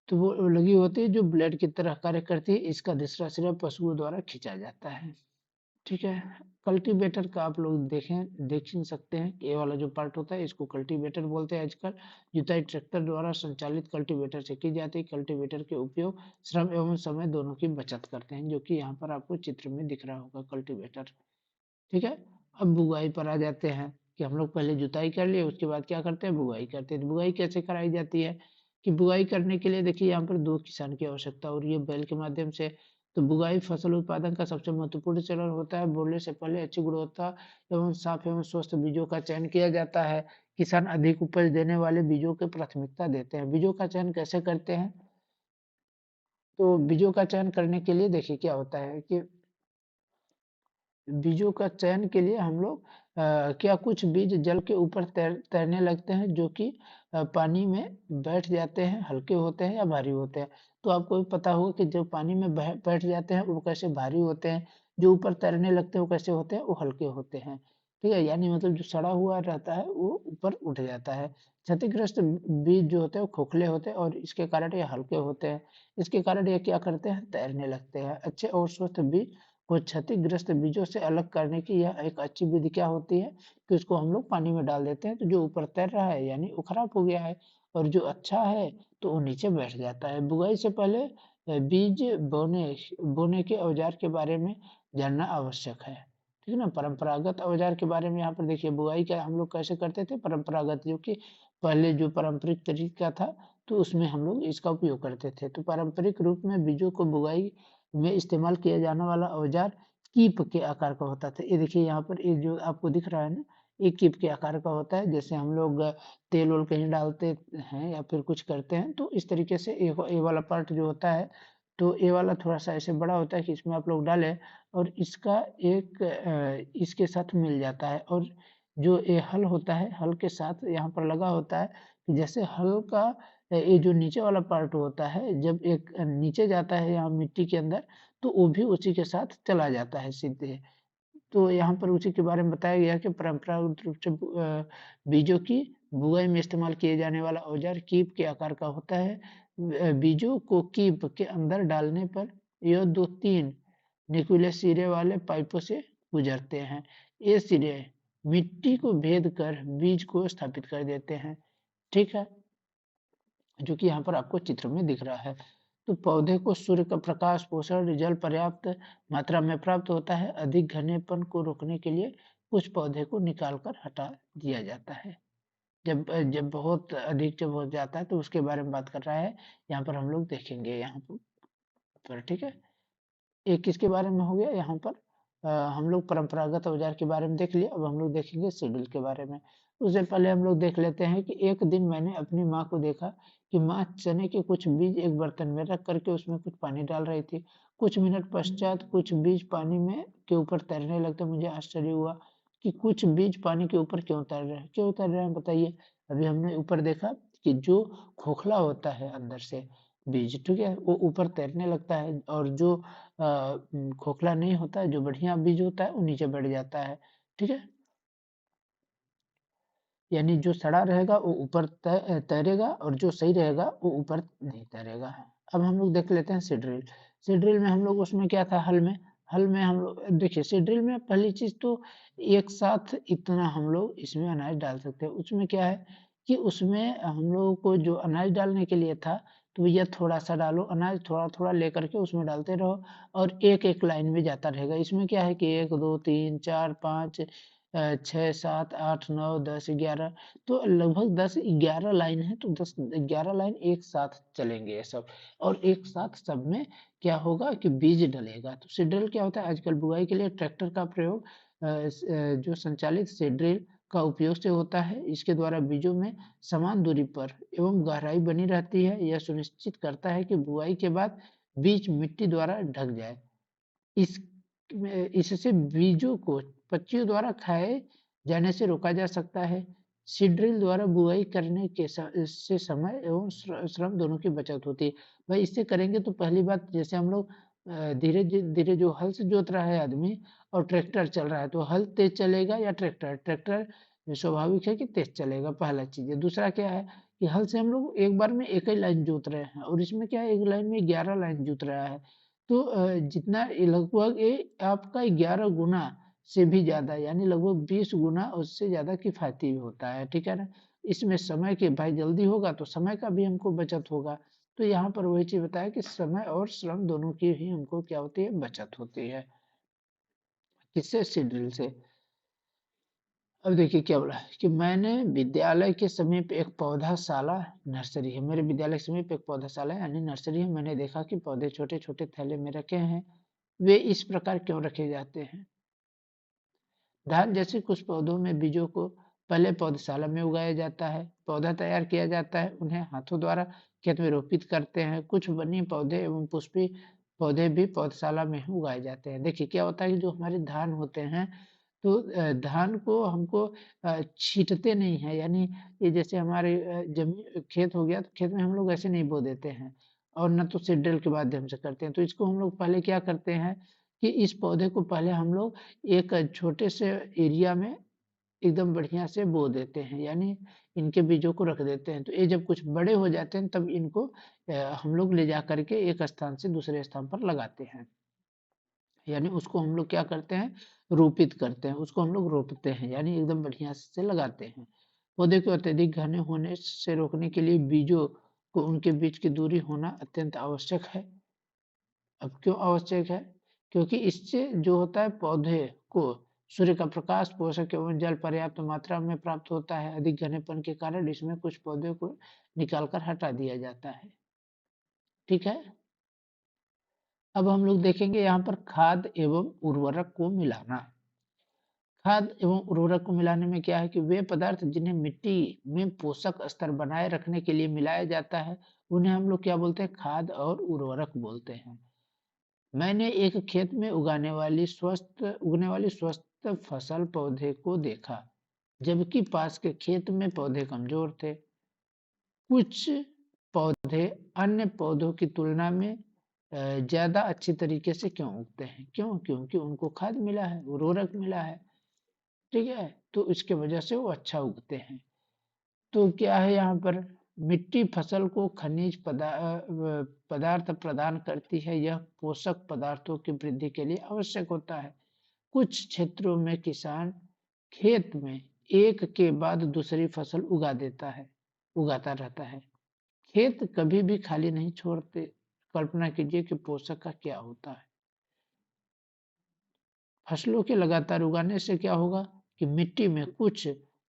तो वो लगी होती है जो ब्लेड की तरह कार्य करती है। इसका दूसरा सिरा पशुओं द्वारा खींचा जाता है। ठीक है, कल्टीवेटर का आप लोग देख ही सकते हैं कि ये वाला जो पार्ट होता है इसको कल्टीवेटर बोलते हैं। आजकल जुताई ट्रैक्टर द्वारा संचालित कल्टीवेटर से की जाती है। कल्टीवेटर के उपयोग श्रम एवं समय दोनों की बचत करते हैं, जो कि यहाँ पर आपको चित्र में दिख रहा होगा कल्टीवेटर। ठीक है, अब बुआई पर आ जाते हैं कि हम लोग पहले जुताई कर लिए, उसके बाद क्या करते हैं? बुआई करते हैं। तो बुआई कैसे कराई जाती है कि बुआई करने के लिए देखिए यहाँ पर दो किसान की आवश्यकता हो रही है बैल के माध्यम से। तो बुआई फसल उत्पादन का सबसे महत्वपूर्ण चरण होता है। बोने से पहले अच्छी गुणवत्ता एवं साफ एवं स्वस्थ बीजों का चयन किया जाता है। किसान अधिक उपज देने वाले बीजों को प्राथमिकता देते हैं। बीजों का चयन कैसे करते हैं? तो बीजों का चयन करने के लिए देखिए क्या होता है कि बीजों का चयन के लिए हम लोग क्या कुछ बीज जल के ऊपर तैरने लगते हैं, जो कि पानी में बैठ जाते हैं, हल्के होते हैं या भारी होते हैं। तो आपको भी पता होगा कि जो पानी में बैठ जाते हैं वो कैसे भारी होते हैं, जो ऊपर तैरने लगते हैं वो कैसे होते हैं? वो हल्के होते हैं। ठीक है, यानी मतलब जो सड़ा हुआ रहता है वो ऊपर उठ जाता है। क्षतिग्रस्त बीज जो होते हैं वो खोखले होते हैं, और इसके कारण ये हल्के होते हैं। इसके कारण ये क्या करते हैं? तैरने लगते हैं। अच्छे और स्वस्थ बीज को क्षतिग्रस्त बीजों से अलग करने की यह एक अच्छी विधि क्या होती है कि उसको हम लोग पानी में डाल देते हैं, तो जो ऊपर तैर रहा है यानी वो खराब हो गया है, और जो अच्छा है तो वो नीचे बैठ जाता है। बुआई से पहले बीज बोने बोने के औजार के बारे में जानना आवश्यक है। ठीक है ना। परंपरागत औजार के बारे में यहाँ पर देखिए, बुआई का हम लोग कैसे करते थे परंपरागत, जो कि पहले जो पारंपरिक तरीका था तो उसमें हम लोग इसका उपयोग करते थे। तो पारंपरिक रूप में बीजों को बुआई में इस्तेमाल किया जाने वाला औजार कीप के आकार का होता था। ये देखिए यहाँ पर, ये जो आपको दिख रहा है ना, ये कीप के आकार का होता है। जैसे हम लोग तेल वोल कहीं डालते हैं या फिर कुछ करते हैं, तो इस तरीके से ये वाला पार्ट जो होता है, तो ये वाला थोड़ा सा ऐसे बड़ा होता है कि इसमें आप लोग डालें और इसका एक इसके साथ मिल जाता है। और जो ये हल होता है, हल के साथ यहाँ पर लगा होता है कि जैसे हल का ये जो नीचे वाला पार्ट होता है, जब एक नीचे जाता है यहाँ मिट्टी के अंदर, तो वो भी उसी के साथ चला जाता है सीधे। तो यहाँ पर उसी के बारे में बताया गया कि परंपरागत रूप से बीजों की बुआई में इस्तेमाल किए जाने वाला औजार कीप के आकार का होता है। बीजों को कीप के अंदर डालने पर यह 2-3 निकुले सिरे वाले पाइपों से गुजरते हैं। ये सिरे मिट्टी को भेद कर बीज को स्थापित कर देते हैं। ठीक है, जो कि यहाँ पर आपको चित्र में दिख रहा है। तो पौधे को सूर्य का प्रकाश, पोषण, जल पर्याप्त मात्रा में प्राप्त होता है। अधिक घनेपन को रोकने के लिए कुछ पौधे को निकाल कर हटा दिया जाता है। जब जब बहुत अधिक जब हो जाता है तो उसके बारे में बात कर रहा है, यहाँ पर हम लोग देखेंगे यहाँ पर। ठीक है, एक किसके बारे में हो गया यहाँ पर, हम लोग परंपरागत औजार के बारे में देख लिया। अब हम लोग देखेंगे शेड्यूल के बारे में। उससे पहले हम लोग देख लेते हैं कि एक दिन मैंने अपनी माँ को देखा कि माँ चने के कुछ बीज एक बर्तन में रख करके उसमें कुछ पानी डाल रही थी। कुछ मिनट पश्चात कुछ बीज पानी में के ऊपर तैरने लगते। मुझे आश्चर्य हुआ कि कुछ बीज पानी के ऊपर क्यों तैर रहे हैं, क्यों तैर रहे हैं बताइए। अभी हमने ऊपर देखा कि जो खोखला होता है अंदर से बीज, ठीक है, वो ऊपर तैरने लगता है, और जो खोखला नहीं होता है, जो बढ़िया बीज होता है, वो नीचे बैठ जाता है। ठीक है, यानी जो सड़ा रहेगा वो ऊपर तैरेगा, और जो सही रहेगा वो ऊपर नहीं तैरेगा। अब हम लोग देख लेते हैं सीड्रिल। सीड्रिल में हम लोग, उसमें क्या था, हल में हम लोग देखिए, सीड्रिल में पहली चीज तो एक साथ इतना हम लोग इसमें अनाज डाल सकते हैं। उसमें क्या है कि उसमें हम लोगों को जो अनाज डालने के लिए था, तो भैया थोड़ा सा डालो अनाज, थोड़ा थोड़ा लेकर के उसमें डालते रहो, और एक एक लाइन में जाता रहेगा। इसमें क्या है कि 1 2 3 4 5 6 7 8 9 10 11, तो लगभग 10 11 लाइन है, तो 10 11 लाइन एक साथ चलेंगे ये सब, और एक साथ सब में क्या होगा कि बीज डलेगा। तो सीड्रिल क्या होता है, आजकल बुआई के लिए ट्रैक्टर का प्रयोग जो संचालित सीड्रिल का उपयोग से होता है। इसके द्वारा बीजों में समान दूरी पर एवं गहराई बनी रहती है। यह सुनिश्चित करता है कि बुआई के बाद बीज मिट्टी द्वारा ढक जाए। इस इससे बीजों को पक्षियों द्वारा खाए जाने से रोका जा सकता है। सीड्रिल द्वारा बुआई करने के से समय एवं श्रम दोनों की बचत होती है। भाई इससे करेंगे तो पहली बात, जैसे हम लोग धीरे धीरे जो हल से जोत रहा है आदमी, और ट्रैक्टर चल रहा है, तो हल तेज चलेगा या ट्रैक्टर, स्वाभाविक है कि तेज चलेगा, पहला चीज है। दूसरा क्या है कि हल से हम लोग एक बार में एक ही लाइन जोत रहे हैं, और इसमें क्या है, एक लाइन में 11 लाइन जोत रहा है। तो जितना लगभग ये आपका 11 गुना से भी ज्यादा, यानी लगभग 20 गुना उससे ज्यादा किफायती होता है। ठीक है ना। इसमें समय के भाई जल्दी होगा तो समय का भी हमको बचत होगा। तो यहाँ पर वही चीज बताया कि समय और श्रम दोनों की ही हमको क्या होती है, बचत होती है। किससे, सीड्रिल से। अब देखिए क्या बोला है कि मैंने विद्यालय के समीप एक पौधाशाला, नर्सरी है, मेरे विद्यालय के समीप एक पौधाशाला है यानी नर्सरी है। मैंने देखा कि पौधे छोटे छोटे थैले में रखे हैं। वे इस प्रकार क्यों रखे जाते हैं। धान जैसे कुछ पौधों में बीजों को पहले पौधशाला में उगाया जाता है, पौधा तैयार किया जाता है, उन्हें हाथों द्वारा खेत में रोपित करते हैं। कुछ बनी पौधे एवं पुष्पी पौधे भी पौधशाला में ही उगाए जाते हैं। देखिए क्या होता है कि जो हमारे धान होते हैं, तो धान को हमको छींटते नहीं है, यानी ये जैसे हमारे जमीन खेत हो गया, तो खेत में हम लोग ऐसे नहीं बो देते हैं, और न तो सीड्रिल के माध्यम से करते हैं। तो इसको हम लोग पहले क्या करते हैं कि इस पौधे को पहले हम लोग एक छोटे से एरिया में एकदम बढ़िया से बो देते हैं, यानी इनके बीजों को रख देते हैं। तो ये जब कुछ बड़े हो जाते हैं, तब इनको हम लोग ले जा करके एक स्थान से दूसरे स्थान पर लगाते हैं, यानी उसको हम लोग क्या करते हैं, रोपित करते हैं, उसको हम लोग रोपते हैं, यानी एकदम बढ़िया से लगाते हैं। पौधे को अत्यधिक घने होने से रोकने के लिए बीजों को उनके बीच की दूरी होना अत्यंत आवश्यक है। अब क्यों आवश्यक है, क्योंकि इससे जो होता है पौधे को सूर्य का प्रकाश, पोषक एवं जल पर्याप्त मात्रा में प्राप्त होता है। अधिक घनेपन के कारण इसमें कुछ पौधों को निकालकर हटा दिया जाता है। ठीक है। अब हम लोग देखेंगे यहाँ पर खाद एवं उर्वरक को मिलाना। खाद एवं उर्वरक को मिलाने में क्या है कि वे पदार्थ जिन्हें मिट्टी में पोषक स्तर बनाए रखने के लिए मिलाया जाता है, उन्हें हम लोग क्या बोलते हैं, खाद और उर्वरक बोलते हैं। मैंने एक खेत में उगने वाली स्वस्थ फसल पौधे को देखा, जबकि पास के खेत में पौधे कमजोर थे। कुछ पौधे अन्य पौधों की तुलना में ज्यादा अच्छी तरीके से क्यों उगते हैं? क्यों? क्योंकि उनको खाद मिला है, उर्वरक मिला है। ठीक है, तो इसके वजह से वो अच्छा उगते हैं। तो क्या है यहाँ पर, मिट्टी फसल को पदार्थ प्रदान करती है। यह पोषक पदार्थों की वृद्धि के लिए आवश्यक होता है। कुछ क्षेत्रों में किसान खेत में एक के बाद दूसरी फसल उगाता रहता है। खेत कभी भी खाली नहीं छोड़ते। कल्पना कीजिए कि पोषक का क्या होता है। फसलों के लगातार उगाने से क्या होगा कि मिट्टी में कुछ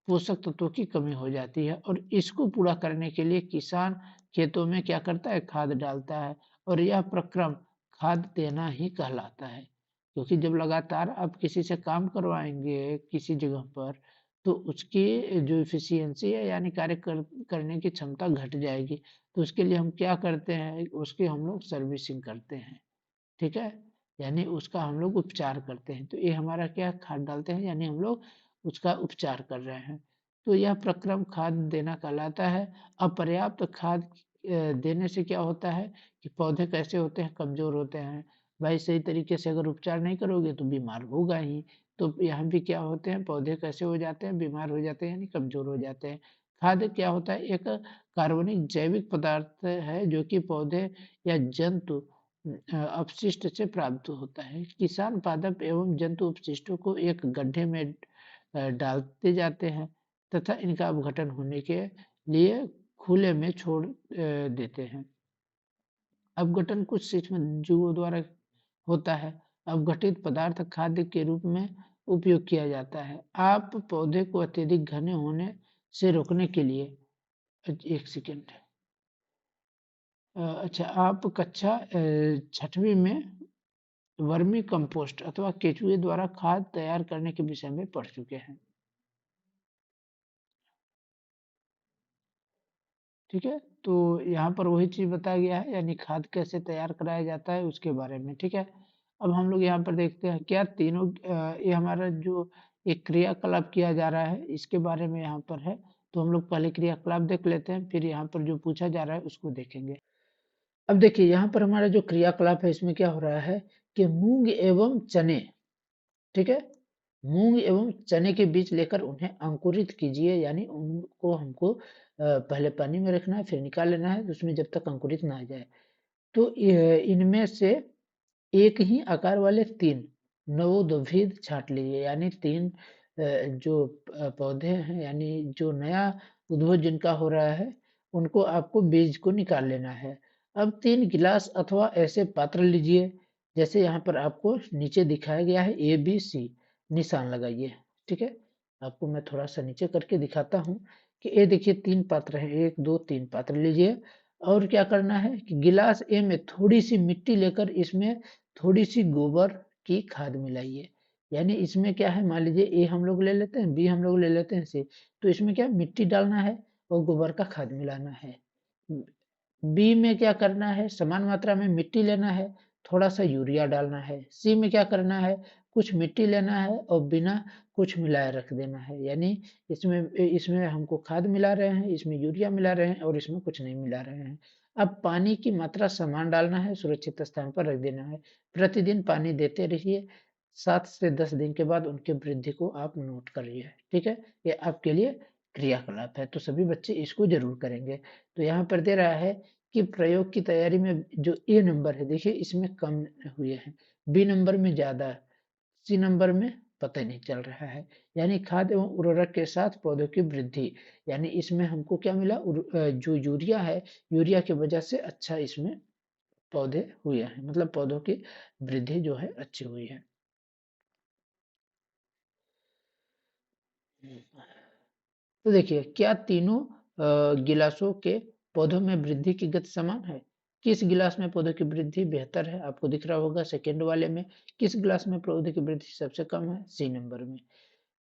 पोषक तत्वों की कमी हो जाती है, और इसको पूरा करने के लिए किसान खेतों में क्या करता है, खाद डालता है। और यह प्रक्रम खाद देना ही कहलाता है। क्योंकि जब लगातार आप किसी से काम करवाएंगे किसी जगह पर, तो उसकी जो इफिशियंसी है यानी करने की क्षमता घट जाएगी। तो उसके लिए हम क्या करते हैं, उसकी हम लोग सर्विसिंग करते हैं। ठीक है, यानी उसका हम लोग उपचार करते हैं। तो ये हमारा क्या, खाद डालते हैं, यानी हम लोग उसका उपचार कर रहे हैं। तो यह प्रक्रम खाद देना कहलाता है। अपर्याप्त खाद देने से क्या होता है कि पौधे कैसे होते हैं, कमजोर होते हैं। भाई सही तरीके से अगर उपचार नहीं करोगे तो बीमार होगा ही। तो यहाँ भी क्या होते हैं, पौधे कैसे हो जाते हैं, बीमार हो जाते हैं, यानी कमजोर हो जाते हैं। खाद क्या होता है, एक कार्बनिक जैविक पदार्थ है जो कि पौधे या जंतु अपशिष्ट से प्राप्त होता है। किसान पादप एवं जंतु अपशिष्टों को एक गड्ढे में डालते जाते हैं तथा इनका अपघटन होने के लिए खुले में छोड़ देते हैं। अपघटन कुछ सूक्ष्म जीवों द्वारा होता है। अपघटित पदार्थ खाद्य के रूप में उपयोग किया जाता है। आप पौधे को अत्यधिक घने होने से रोकने के लिए, एक सेकेंड, अच्छा, आप कक्षा छठवीं में वर्मी कंपोस्ट अथवा केचुए द्वारा खाद तैयार करने के विषय में पढ़ चुके हैं। ठीक है, तो यहाँ पर वही चीज बताया गया है, यानी खाद कैसे तैयार कराया जाता है उसके बारे में। ठीक है, अब हम लोग यहाँ पर देखते हैं क्या तीनों ये हमारा जो एक क्रियाकलाप किया जा रहा है इसके बारे में यहाँ पर है। तो हम लोग पहले क्रियाकलाप देख लेते हैं, फिर यहाँ पर जो पूछा जा रहा है उसको देखेंगे। अब देखिए यहाँ पर हमारा जो क्रियाकलाप है इसमें क्या हो रहा है कि मूंग एवं चने, ठीक है, मूंग एवं चने के बीज लेकर उन्हें अंकुरित कीजिए। यानी उनको हमको पहले पानी में रखना है, फिर निकाल लेना है उसमें जब तक अंकुरित ना आ जाए। तो इनमें से एक ही आकार वाले तीन नवोद्भिद छांट लीजिए। यानी तीन जो पौधे हैं, यानी जो नया उद्भव जिनका हो रहा है, उनको आपको बीज को निकाल लेना है। अब 3 गिलास अथवा ऐसे पात्र लीजिए, जैसे यहाँ पर आपको नीचे दिखाया गया है ABC, निशान लगाइए। ठीक है, आपको मैं थोड़ा सा नीचे करके दिखाता हूँ कि ये देखिए 3 पात्र हैं, 1 2 3 पात्र लीजिए। और क्या करना है कि गिलास ए में थोड़ी सी मिट्टी लेकर इसमें थोड़ी सी गोबर की खाद मिलाइए। यानी इसमें क्या है, मान लीजिए ए हम लोग ले लेते हैं, बी हम लोग ले लेते हैं, सी। तो इसमें क्या मिट्टी डालना है और गोबर का खाद मिलाना है। बी में क्या करना है, समान मात्रा में मिट्टी लेना है, थोड़ा सा यूरिया डालना है। सी में क्या करना है, कुछ मिट्टी लेना है और बिना कुछ मिलाए रख देना है। यानी इसमें इसमें हमको खाद मिला रहे हैं, इसमें यूरिया मिला रहे हैं और इसमें कुछ नहीं मिला रहे हैं। अब पानी की मात्रा समान डालना है, सुरक्षित स्थान पर रख देना है। प्रतिदिन पानी देते रहिए। 7 से 10 दिन के बाद उनके वृद्धि को आप नोट करिए। ठीक है, ये आपके लिए क्रियाकलाप है, तो सभी बच्चे इसको जरूर करेंगे। तो यहाँ पर दे रहा है कि प्रयोग की तैयारी में जो ए नंबर है, देखिए इसमें कम हुए हैं, बी नंबर में ज्यादा, सी नंबर में पता नहीं चल रहा है। यानी खाद एवं उर्वरक के साथ पौधों की वृद्धि, यानी इसमें हमको क्या मिला, जो यूरिया है, यूरिया की वजह से अच्छा इसमें पौधे हुए हैं, मतलब पौधों की वृद्धि जो है अच्छी हुई है। तो देखिए, क्या तीनों गिलासों के पौधों में वृद्धि की गति समान है? किस गिलास में पौधों की वृद्धि बेहतर है? आपको दिख रहा होगा सेकेंड वाले में। किस गिलास में पौधे की वृद्धि सबसे कम है? सी नंबर में।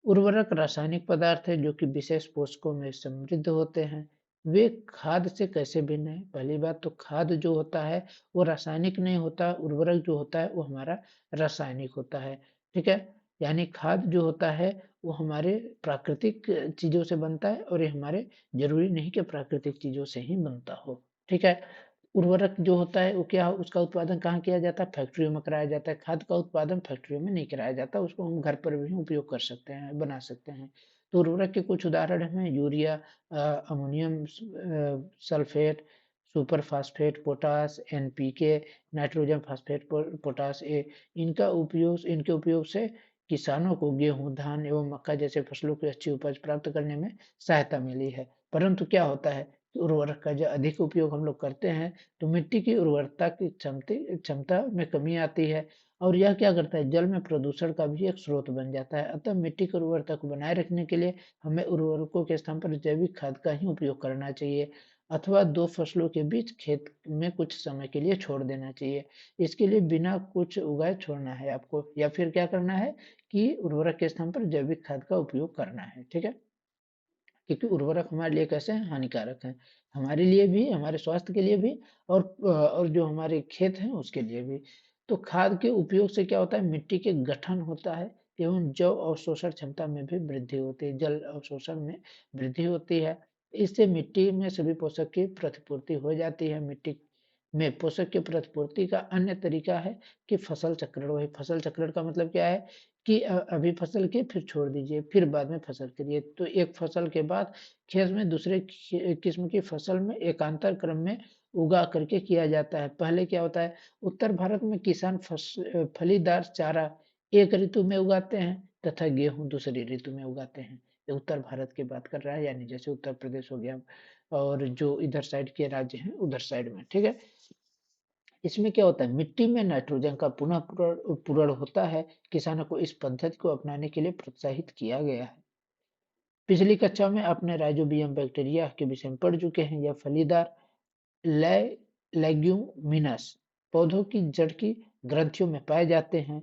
उर्वरक रासायनिक पदार्थ है जो कि विशेष पोषकों में समृद्ध होते हैं। वे खाद से कैसे भिन्न है? पहली बात तो खाद जो होता है वो रासायनिक नहीं होता, उर्वरक जो होता है वो हमारा रासायनिक होता है। ठीक है, यानी खाद जो होता है वो हमारे प्राकृतिक चीजों से बनता है और ये हमारे जरूरी नहीं कि प्राकृतिक चीजों से ही बनता हो। ठीक है, उर्वरक जो होता है वो क्या, उसका उत्पादन कहाँ किया जाता है? फैक्ट्रियों में कराया जाता है। खाद का उत्पादन फैक्ट्रियों में नहीं कराया जाता, उसको हम घर पर भी उपयोग कर सकते हैं, बना सकते हैं। तो उर्वरक के कुछ उदाहरण हैं urea, ammonium sulphate, super phosphate, potash, NPK, nitrogen phosphate, potash ए। इनके उपयोग से किसानों को गेहूं, धान एवं मक्का जैसे फसलों की अच्छी उपज प्राप्त करने में सहायता मिली है। परंतु क्या होता है, उर्वरक का जो अधिक उपयोग हम लोग करते हैं तो मिट्टी की उर्वरता की क्षमता में कमी आती है, और यह क्या करता है, जल में प्रदूषण का भी एक स्रोत बन जाता है। अतः मिट्टी की उर्वरता को बनाए रखने के लिए हमें उर्वरकों के स्थान पर जैविक खाद का ही उपयोग करना चाहिए, अथवा दो फसलों के बीच खेत में कुछ समय के लिए छोड़ देना चाहिए। इसके लिए बिना कुछ उगाए छोड़ना है आपको, या फिर क्या करना है कि उर्वरक के स्थान पर जैविक खाद का उपयोग करना है। ठीक है, क्योंकि उर्वरक हमारे लिए कैसे हैं, हानिकारक हैं, हमारे लिए भी, हमारे स्वास्थ्य के लिए भी, और जो हमारे खेत हैं उसके लिए भी। तो खाद के उपयोग से क्या होता है, मिट्टी के गठन होता है एवं जल अवशोषण क्षमता में भी वृद्धि होती है, जल अवशोषण में वृद्धि होती है। इससे मिट्टी में सभी पोषक की प्रतिपूर्ति हो जाती है। मिट्टी में पोषक की प्रतिपूर्ति का अन्य तरीका है कि फसल चक्रण। वही फसल चक्रण का मतलब क्या है कि अभी फसल की फिर छोड़ दीजिए, फिर बाद में फसल करिए। तो एक फसल के बाद खेत में दूसरे किस्म की फसल में एकांतर क्रम में उगा करके किया जाता है। पहले क्या होता है, उत्तर भारत में किसान फलीदार चारा एक ऋतु में उगाते हैं तथा गेहूं दूसरी ऋतु में उगाते हैं। ये उत्तर भारत की बात कर रहा है, यानी जैसे उत्तर प्रदेश हो गया और जो इधर साइड के राज्य हैं उधर साइड में। ठीक है, इसमें क्या होता है, मिट्टी में नाइट्रोजन का पुनः पूरण होता है। किसानों को इस पद्धति को अपनाने के लिए प्रोत्साहित किया गया है। पिछली कक्षा में आपने राइजोबियम बैक्टीरिया के विषय में पढ़ चुके हैं। यह फलीदार लेग्यूमिनस पौधों की जड़ की ग्रंथियों में पाए जाते हैं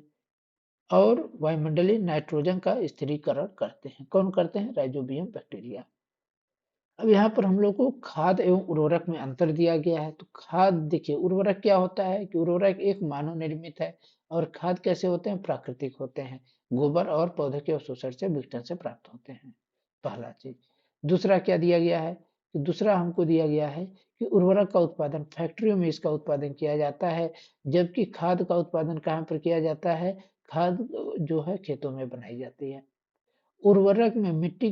और वायुमंडलीय नाइट्रोजन का स्थिरीकरण करते हैं। कौन करते हैं? Rhizobium bacteria. अब यहाँ पर हम लोग को खाद एवं उर्वरक में अंतर दिया गया है। तो खाद देखिए, उर्वरक क्या होता है कि उर्वरक एक मानव निर्मित है, और खाद कैसे होते हैं, प्राकृतिक होते हैं, गोबर और पौधे के अवशोषण से विघटन से प्राप्त होते हैं। पहला चीज। दूसरा क्या दिया गया है कि दूसरा हमको दिया गया है कि उर्वरक का उत्पादन फैक्ट्रियों में इसका उत्पादन किया जाता है, जबकि खाद का उत्पादन कहाँ पर किया जाता है, खाद जो है खेतों में बनाई जाती है। उर्वरक में मिट्टी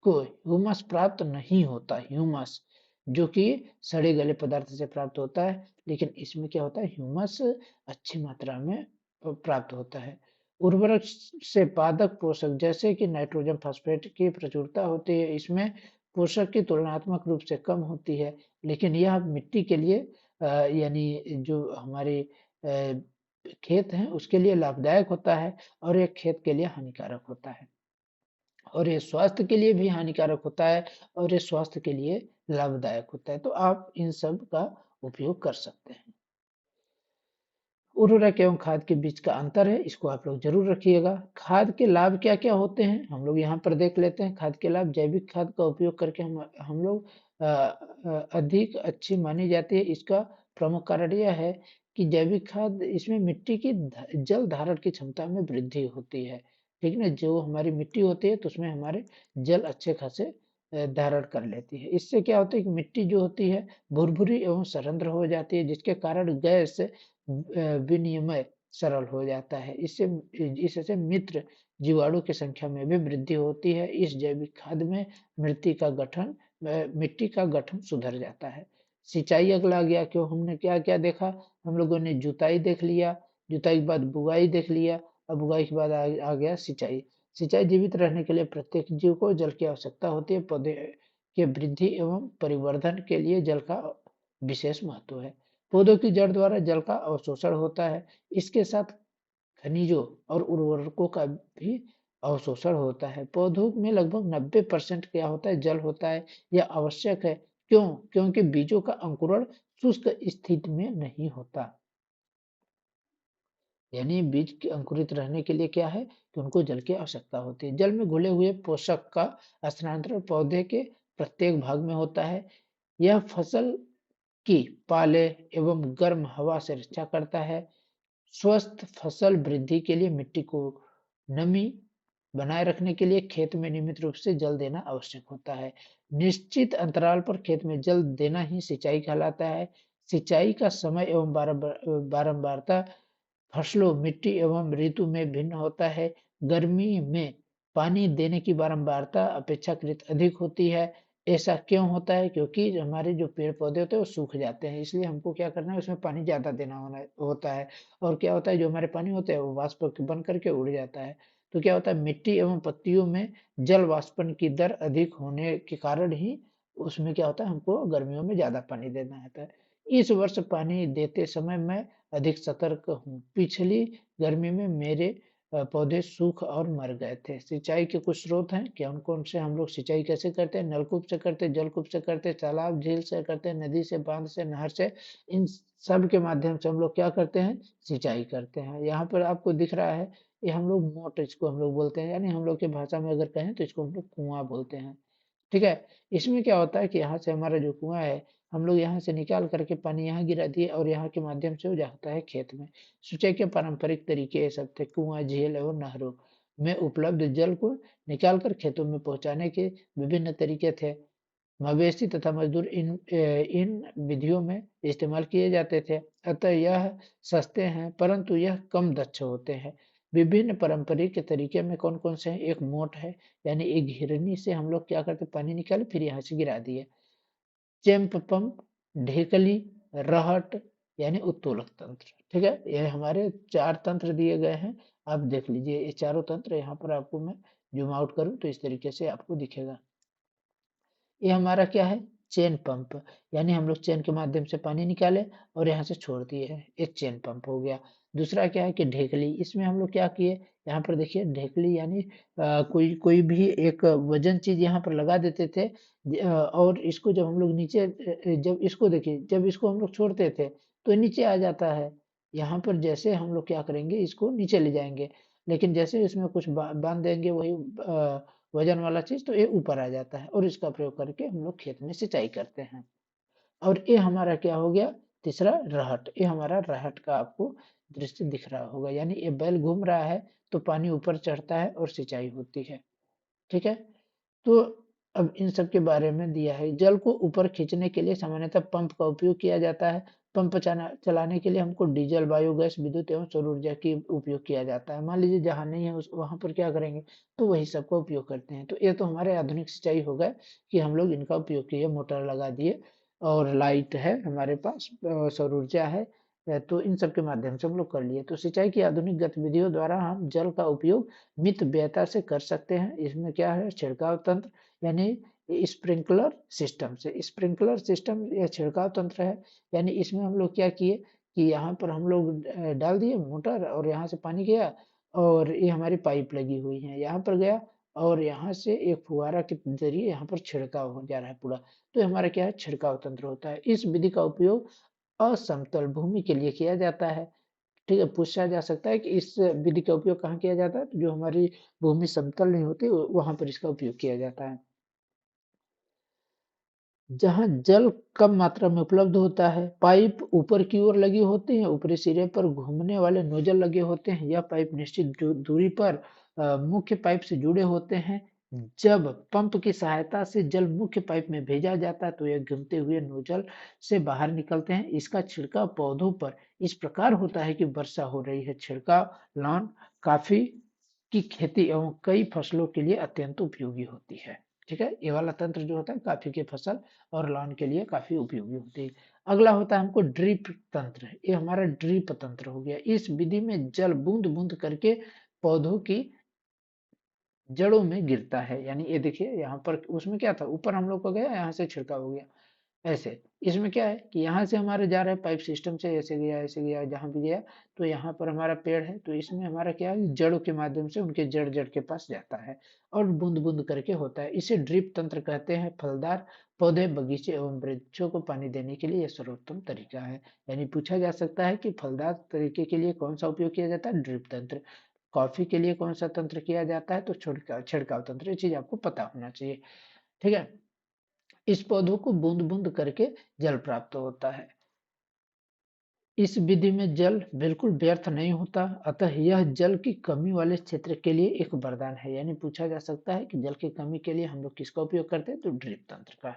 को ह्यूमस प्राप्त नहीं होता, ह्यूमस जो कि सड़े गले पदार्थ से प्राप्त होता है, लेकिन इसमें क्या होता है, ह्यूमस अच्छी मात्रा में प्राप्त होता है। उर्वरक से पादप पोषक जैसे कि नाइट्रोजन फास्फेट की प्रचुरता होती है, इसमें पोषक की तुलनात्मक रूप से कम होती है, लेकिन यह मिट्टी के लिए यानी जो हमारे खेत हैं उसके लिए लाभदायक होता है, और यह खेत के लिए हानिकारक होता है, और ये स्वास्थ्य के लिए भी हानिकारक होता है, और ये स्वास्थ्य के लिए लाभदायक होता है। तो आप इन सब का उपयोग कर सकते हैं। उर्वरक एवं खाद के बीच का अंतर है, इसको आप लोग जरूर रखिएगा। खाद के लाभ क्या क्या होते हैं हम लोग यहाँ पर देख लेते हैं। खाद के लाभ, जैविक खाद का उपयोग करके हम लोग अधिक अच्छी मानी जाती है। इसका प्रमुख कारण यह है कि जैविक खाद, इसमें मिट्टी की जल धारण की क्षमता में वृद्धि होती है। ठीक है ना, जो हमारी मिट्टी होती है तो उसमें हमारे जल अच्छे खासे धारण कर लेती है। इससे क्या होता है कि मिट्टी जो होती है भुरभुरी एवं सरंध्र हो जाती है, जिसके कारण गैस विनिमय सरल हो जाता है। इससे मित्र जीवाणु की संख्या में भी वृद्धि होती है। इस जैविक खाद में मिट्टी का गठन सुधर जाता है। सिंचाई अगला गया, क्यों हमने क्या क्या देखा, हम लोगों ने जुताई देख लिया, जुताई के बाद बुआई देख लिया, अब बुआई के बाद आ गया सिंचाई। सिंचाई जीवित रहने के लिए प्रत्येक जीव को जल की आवश्यकता होती है। पौधे के वृद्धि एवं परिवर्धन के लिए जल का विशेष महत्व है। पौधों की जड़ द्वारा जल का अवशोषण होता है। इसके साथ खनिजों और उर्वरकों का भी अवशोषण होता है। पौधों में लगभग 90% क्या होता है, जल होता है। यह आवश्यक है। क्यों? क्योंकि बीजों का अंकुरण शुष्क स्थिति में नहीं होता। यानी बीज के अंकुरित रहने के लिए क्या है कि उनको जल की आवश्यकता होती है। जल में घुले हुए पोषक का स्थानांतरण पौधे के प्रत्येक भाग में होता है। यह फसल की पाले एवं गर्म हवा से रक्षा करता है। स्वस्थ फसल वृद्धि के लिए मिट्टी को नमी बनाए रखने के लिए खेत में नियमित रूप से जल देना आवश्यक होता है। निश्चित अंतराल पर खेत में जल देना ही सिंचाई कहलाता है। सिंचाई का समय एवं बारंबारता फसलों, मिट्टी एवं ऋतु में भिन्न होता है। गर्मी में पानी देने की बारंबारता अपेक्षाकृत अधिक होती है। ऐसा क्यों होता है? क्योंकि हमारे जो पेड़ पौधे होते हैं वो सूख जाते हैं, इसलिए हमको क्या करना है, उसमें पानी ज्यादा देना होना होता है। और क्या होता है, जो हमारे पानी होते हैं वो वाष्प बन करके उड़ जाता है। तो क्या होता है, मिट्टी एवं पत्तियों में जल वाष्पन की दर अधिक होने के कारण ही उसमें क्या होता है, हमको गर्मियों में ज्यादा पानी देना होता है। इस वर्ष पानी देते समय मैं अधिक सतर्क हूँ। पिछली गर्मी में मेरे पौधे सूख और मर गए थे। सिंचाई के कुछ स्रोत हैं, कौन कौन से हम लोग सिंचाई कैसे करते हैं? नलकूप से करते हैं, जलकूप से करते हैं, तालाब झील से करते हैं, नदी से, बांध से, नहर से। इन सब के माध्यम से हम लोग क्या करते हैं, सिंचाई करते हैं। यहाँ पर आपको दिख रहा है, ये हम लोग मोट इसको हम लोग बोलते हैं, यानी हम लोग की भाषा में अगर कहें तो इसको हम लोग कुआं बोलते हैं। ठीक है। इसमें क्या होता है कि यहाँ से हमारा जो कुआं है, हम लोग यहाँ से निकाल करके पानी यहाँ गिरा दिए और यहाँ के माध्यम से वो जाता है खेत में। सिंचाई के पारंपरिक तरीके ये सब थे। कुआं, झील एवं नहरों में उपलब्ध जल को निकाल कर खेतों में पहुंचाने के विभिन्न तरीके थे। मवेशी तथा मजदूर इन विधियों में इस्तेमाल किए जाते थे। अतः यह सस्ते हैं, परंतु यह कम दक्ष होते हैं। विभिन्न पारंपरिक तरीके में कौन कौन से हैं? एक मोट है, यानी एक घिरनी से हम लोग क्या करते, पानी निकाले फिर यहाँ से गिरा दिए। चेम्प पंप, ढेकली, रहट, यानी उत्तोलक तंत्र। ठीक है, ये हमारे 4 तंत्र दिए गए हैं। आप देख लीजिए ये चारों तंत्र, यहाँ पर आपको मैं जूम आउट करूँ तो इस तरीके से आपको दिखेगा। ये हमारा क्या है, चेन पंप, यानी हम लोग चेन के माध्यम से पानी निकाले और यहाँ से छोड़ दिए है, एक चेन पंप हो गया। दूसरा क्या है कि ढेकली, इसमें हम लोग क्या किए, यहाँ पर देखिए ढेकली यानी कोई कोई भी एक वजन चीज यहाँ पर लगा देते थे। और इसको जब हम लोग नीचे जब इसको देखिए, जब इसको हम लोग छोड़ते थे तो नीचे आ जाता है। यहाँ पर जैसे हम लोग क्या करेंगे, इसको नीचे ले जाएंगे, लेकिन जैसे इसमें कुछ बांध देंगे वही वजन वाला चीज, तो ये ऊपर आ जाता है और इसका प्रयोग करके हम लोग खेत में सिंचाई करते हैं। और ये हमारा क्या हो गया, तीसरा रहट। ये हमारा रहट का आपको दृश्य दिख रहा होगा, यानी ये बैल घूम रहा है तो पानी ऊपर चढ़ता है और सिंचाई होती है। ठीक है। तो अब इन सब के बारे में दिया है। जल को ऊपर खींचने के लिए सामान्यतः पंप का उपयोग किया जाता है। पंप चलाने के लिए हमको डीजल, बायोगैस, विद्युत एवं सौर ऊर्जा की उपयोग किया जाता है। मान लीजिए जहाँ नहीं है उस वहां पर क्या करेंगे, तो वही सबका उपयोग करते हैं। तो ये तो हमारे आधुनिक सिंचाई हो गए कि हम लोग इनका उपयोग किए, मोटर लगा दिए और लाइट है हमारे पास, सौर ऊर्जा है। तो इन सब के माध्यम से हम लोग कर लिए। तो सिंचाई की आधुनिक गतिविधियों द्वारा हम जल का उपयोग मित व्ययता से कर सकते हैं। इसमें क्या है, छिड़काव तंत्र, यानी स्प्रिंकलर सिस्टम से, स्प्रिंकलर सिस्टम या छिड़काव तंत्र है। यानी इसमें हम लोग क्या किए कि यहाँ पर हम लोग डाल दिए मोटर और यहाँ से पानी गया और ये हमारी पाइप लगी हुई है, यहाँ पर गया और यहाँ से एक फुहारा के जरिए यहाँ पर छिड़काव हो जा रहा है पूरा। तो ये हमारा क्या है, छिड़काव तंत्र होता है। इस विधि का उपयोग असमतल भूमि के लिए किया जाता है। ठीक है, पूछा जा सकता है कि इस विधि का उपयोग कहाँ किया जाता है, तो जो हमारी भूमि समतल नहीं होती वहां पर इसका उपयोग किया जाता है। जहाँ जल कम मात्रा में उपलब्ध होता है, पाइप ऊपर की ओर लगी होती है, ऊपरी सिरे पर घूमने वाले नोजल लगे होते हैं। यह पाइप निश्चित दूरी पर मुख्य पाइप से जुड़े होते हैं। जब पंप की सहायता से जल मुख्य पाइप में भेजा जाता है तो यह घूमते हुए नोजल से बाहर निकलते हैं। इसका छिड़काव पौधों पर इस प्रकार होता है कि वर्षा हो रही है। छिड़काव लॉन काफी की खेती एवं कई फसलों के लिए अत्यंत उपयोगी होती है। ठीक है, ये वाला तंत्र जो होता है काफी की फसल और लॉन के लिए काफी उपयोगी होती है। अगला होता है हमको ड्रिप तंत्र, ये हमारा ड्रिप तंत्र हो गया। इस विधि में जल बूंद बूंद करके पौधों की जड़ों में गिरता है। यानी ये देखिए यहाँ पर उसमें क्या था, ऊपर हम लोग को गया, यहाँ से छिड़काव हो गया। ऐसे। इसमें क्या है कि यहाँ से हमारे जा रहा है पाइप सिस्टम से, ऐसे गया जहाँ भी गया, तो यहाँ पर हमारा पेड़ है, तो इसमें हमारा क्या है, जड़ों के माध्यम से उनके जड़ जड़ के पास जाता है और बूंद बूंद करके होता है। इसे ड्रिप तंत्र कहते हैं। फलदार पौधे, बगीचे एवं वृक्षों को पानी देने के लिए यह सर्वोत्तम तरीका है। यानी पूछा जा सकता है कि फलदार तरीके के लिए कौन सा उपयोग किया जाता है, ड्रिप तंत्र। कॉफी के लिए कौन सा तंत्र किया जाता है, तो छिड़काव छिड़काव तंत्र। ये चीज आपको पता होना चाहिए, ठीक है। इस पौधों को बूंद बूंद करके जल प्राप्त होता है। इस विधि में जल बिल्कुल व्यर्थ नहीं होता, अतः यह जल की कमी वाले क्षेत्र के लिए एक वरदान है। यानी पूछा जा सकता है कि जल की कमी के लिए हम लोग किसका उपयोग करते हैं, तो ड्रिप तंत्र का।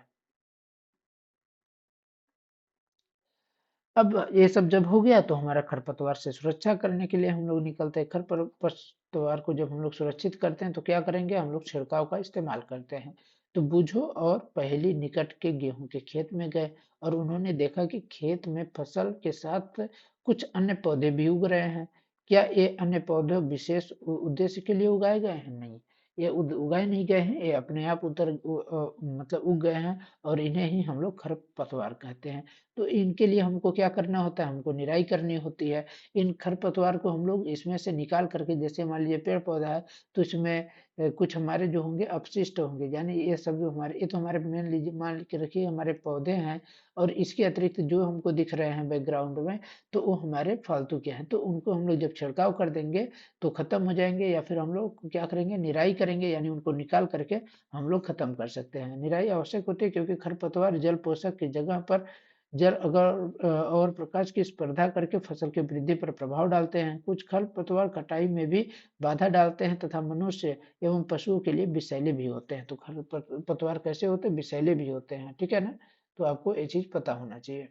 अब ये सब जब हो गया तो हमारा खरपतवार से सुरक्षा करने के लिए हम लोग निकलते हैं। खरपतवार को जब हम लोग सुरक्षित करते हैं तो क्या करेंगे, हम लोग छिड़काव का इस्तेमाल करते हैं। तो बूझो और पहली निकट के गेहूं के खेत में गए और उन्होंने देखा कि खेत में फसल के साथ कुछ अन्य पौधे भी उग रहे हैं। क्या ये अन्य पौधे विशेष उद्देश्य के लिए उगाए गए हैं? नहीं, ये उगाए नहीं गए हैं, ये अपने आप मतलब उग गए हैं और इन्हें ही हम लोग खरपतवार कहते हैं। तो इनके लिए हमको क्या करना होता है, हमको निराई करनी होती है। इन खरपतवार को हम लोग इसमें से निकाल करके, जैसे मान लीजिए पेड़ पौधा है, तो इसमें कुछ हमारे जो होंगे अपशिष्ट होंगे, यानी ये सब जो हमारे, ये तो हमारे मान लीजिए, मान के रखिए हमारे पौधे हैं, और इसके अतिरिक्त जो हमको दिख रहे हैं बैकग्राउंड में, तो वो हमारे फालतू के हैं। तो उनको हम लोग जब छिड़काव कर देंगे तो खत्म हो जाएंगे, या फिर हम लोग क्या करेंगे, निराई करेंगे, यानी उनको निकाल करके हम लोग खत्म कर सकते हैं। निराई आवश्यक होती है क्योंकि खरपतवार जल पोषक की जगह पर जल और प्रकाश की स्पर्धा करके फसल की वृद्धि पर प्रभाव डालते हैं। कुछ खरपतवार कटाई में भी बाधा डालते हैं तथा मनुष्य एवं पशुओं के लिए विषैले भी होते हैं। तो खरपतवार कैसे होते हैं, विषैले भी होते हैं, ठीक है ना। तो आपको ये चीज पता होना चाहिए।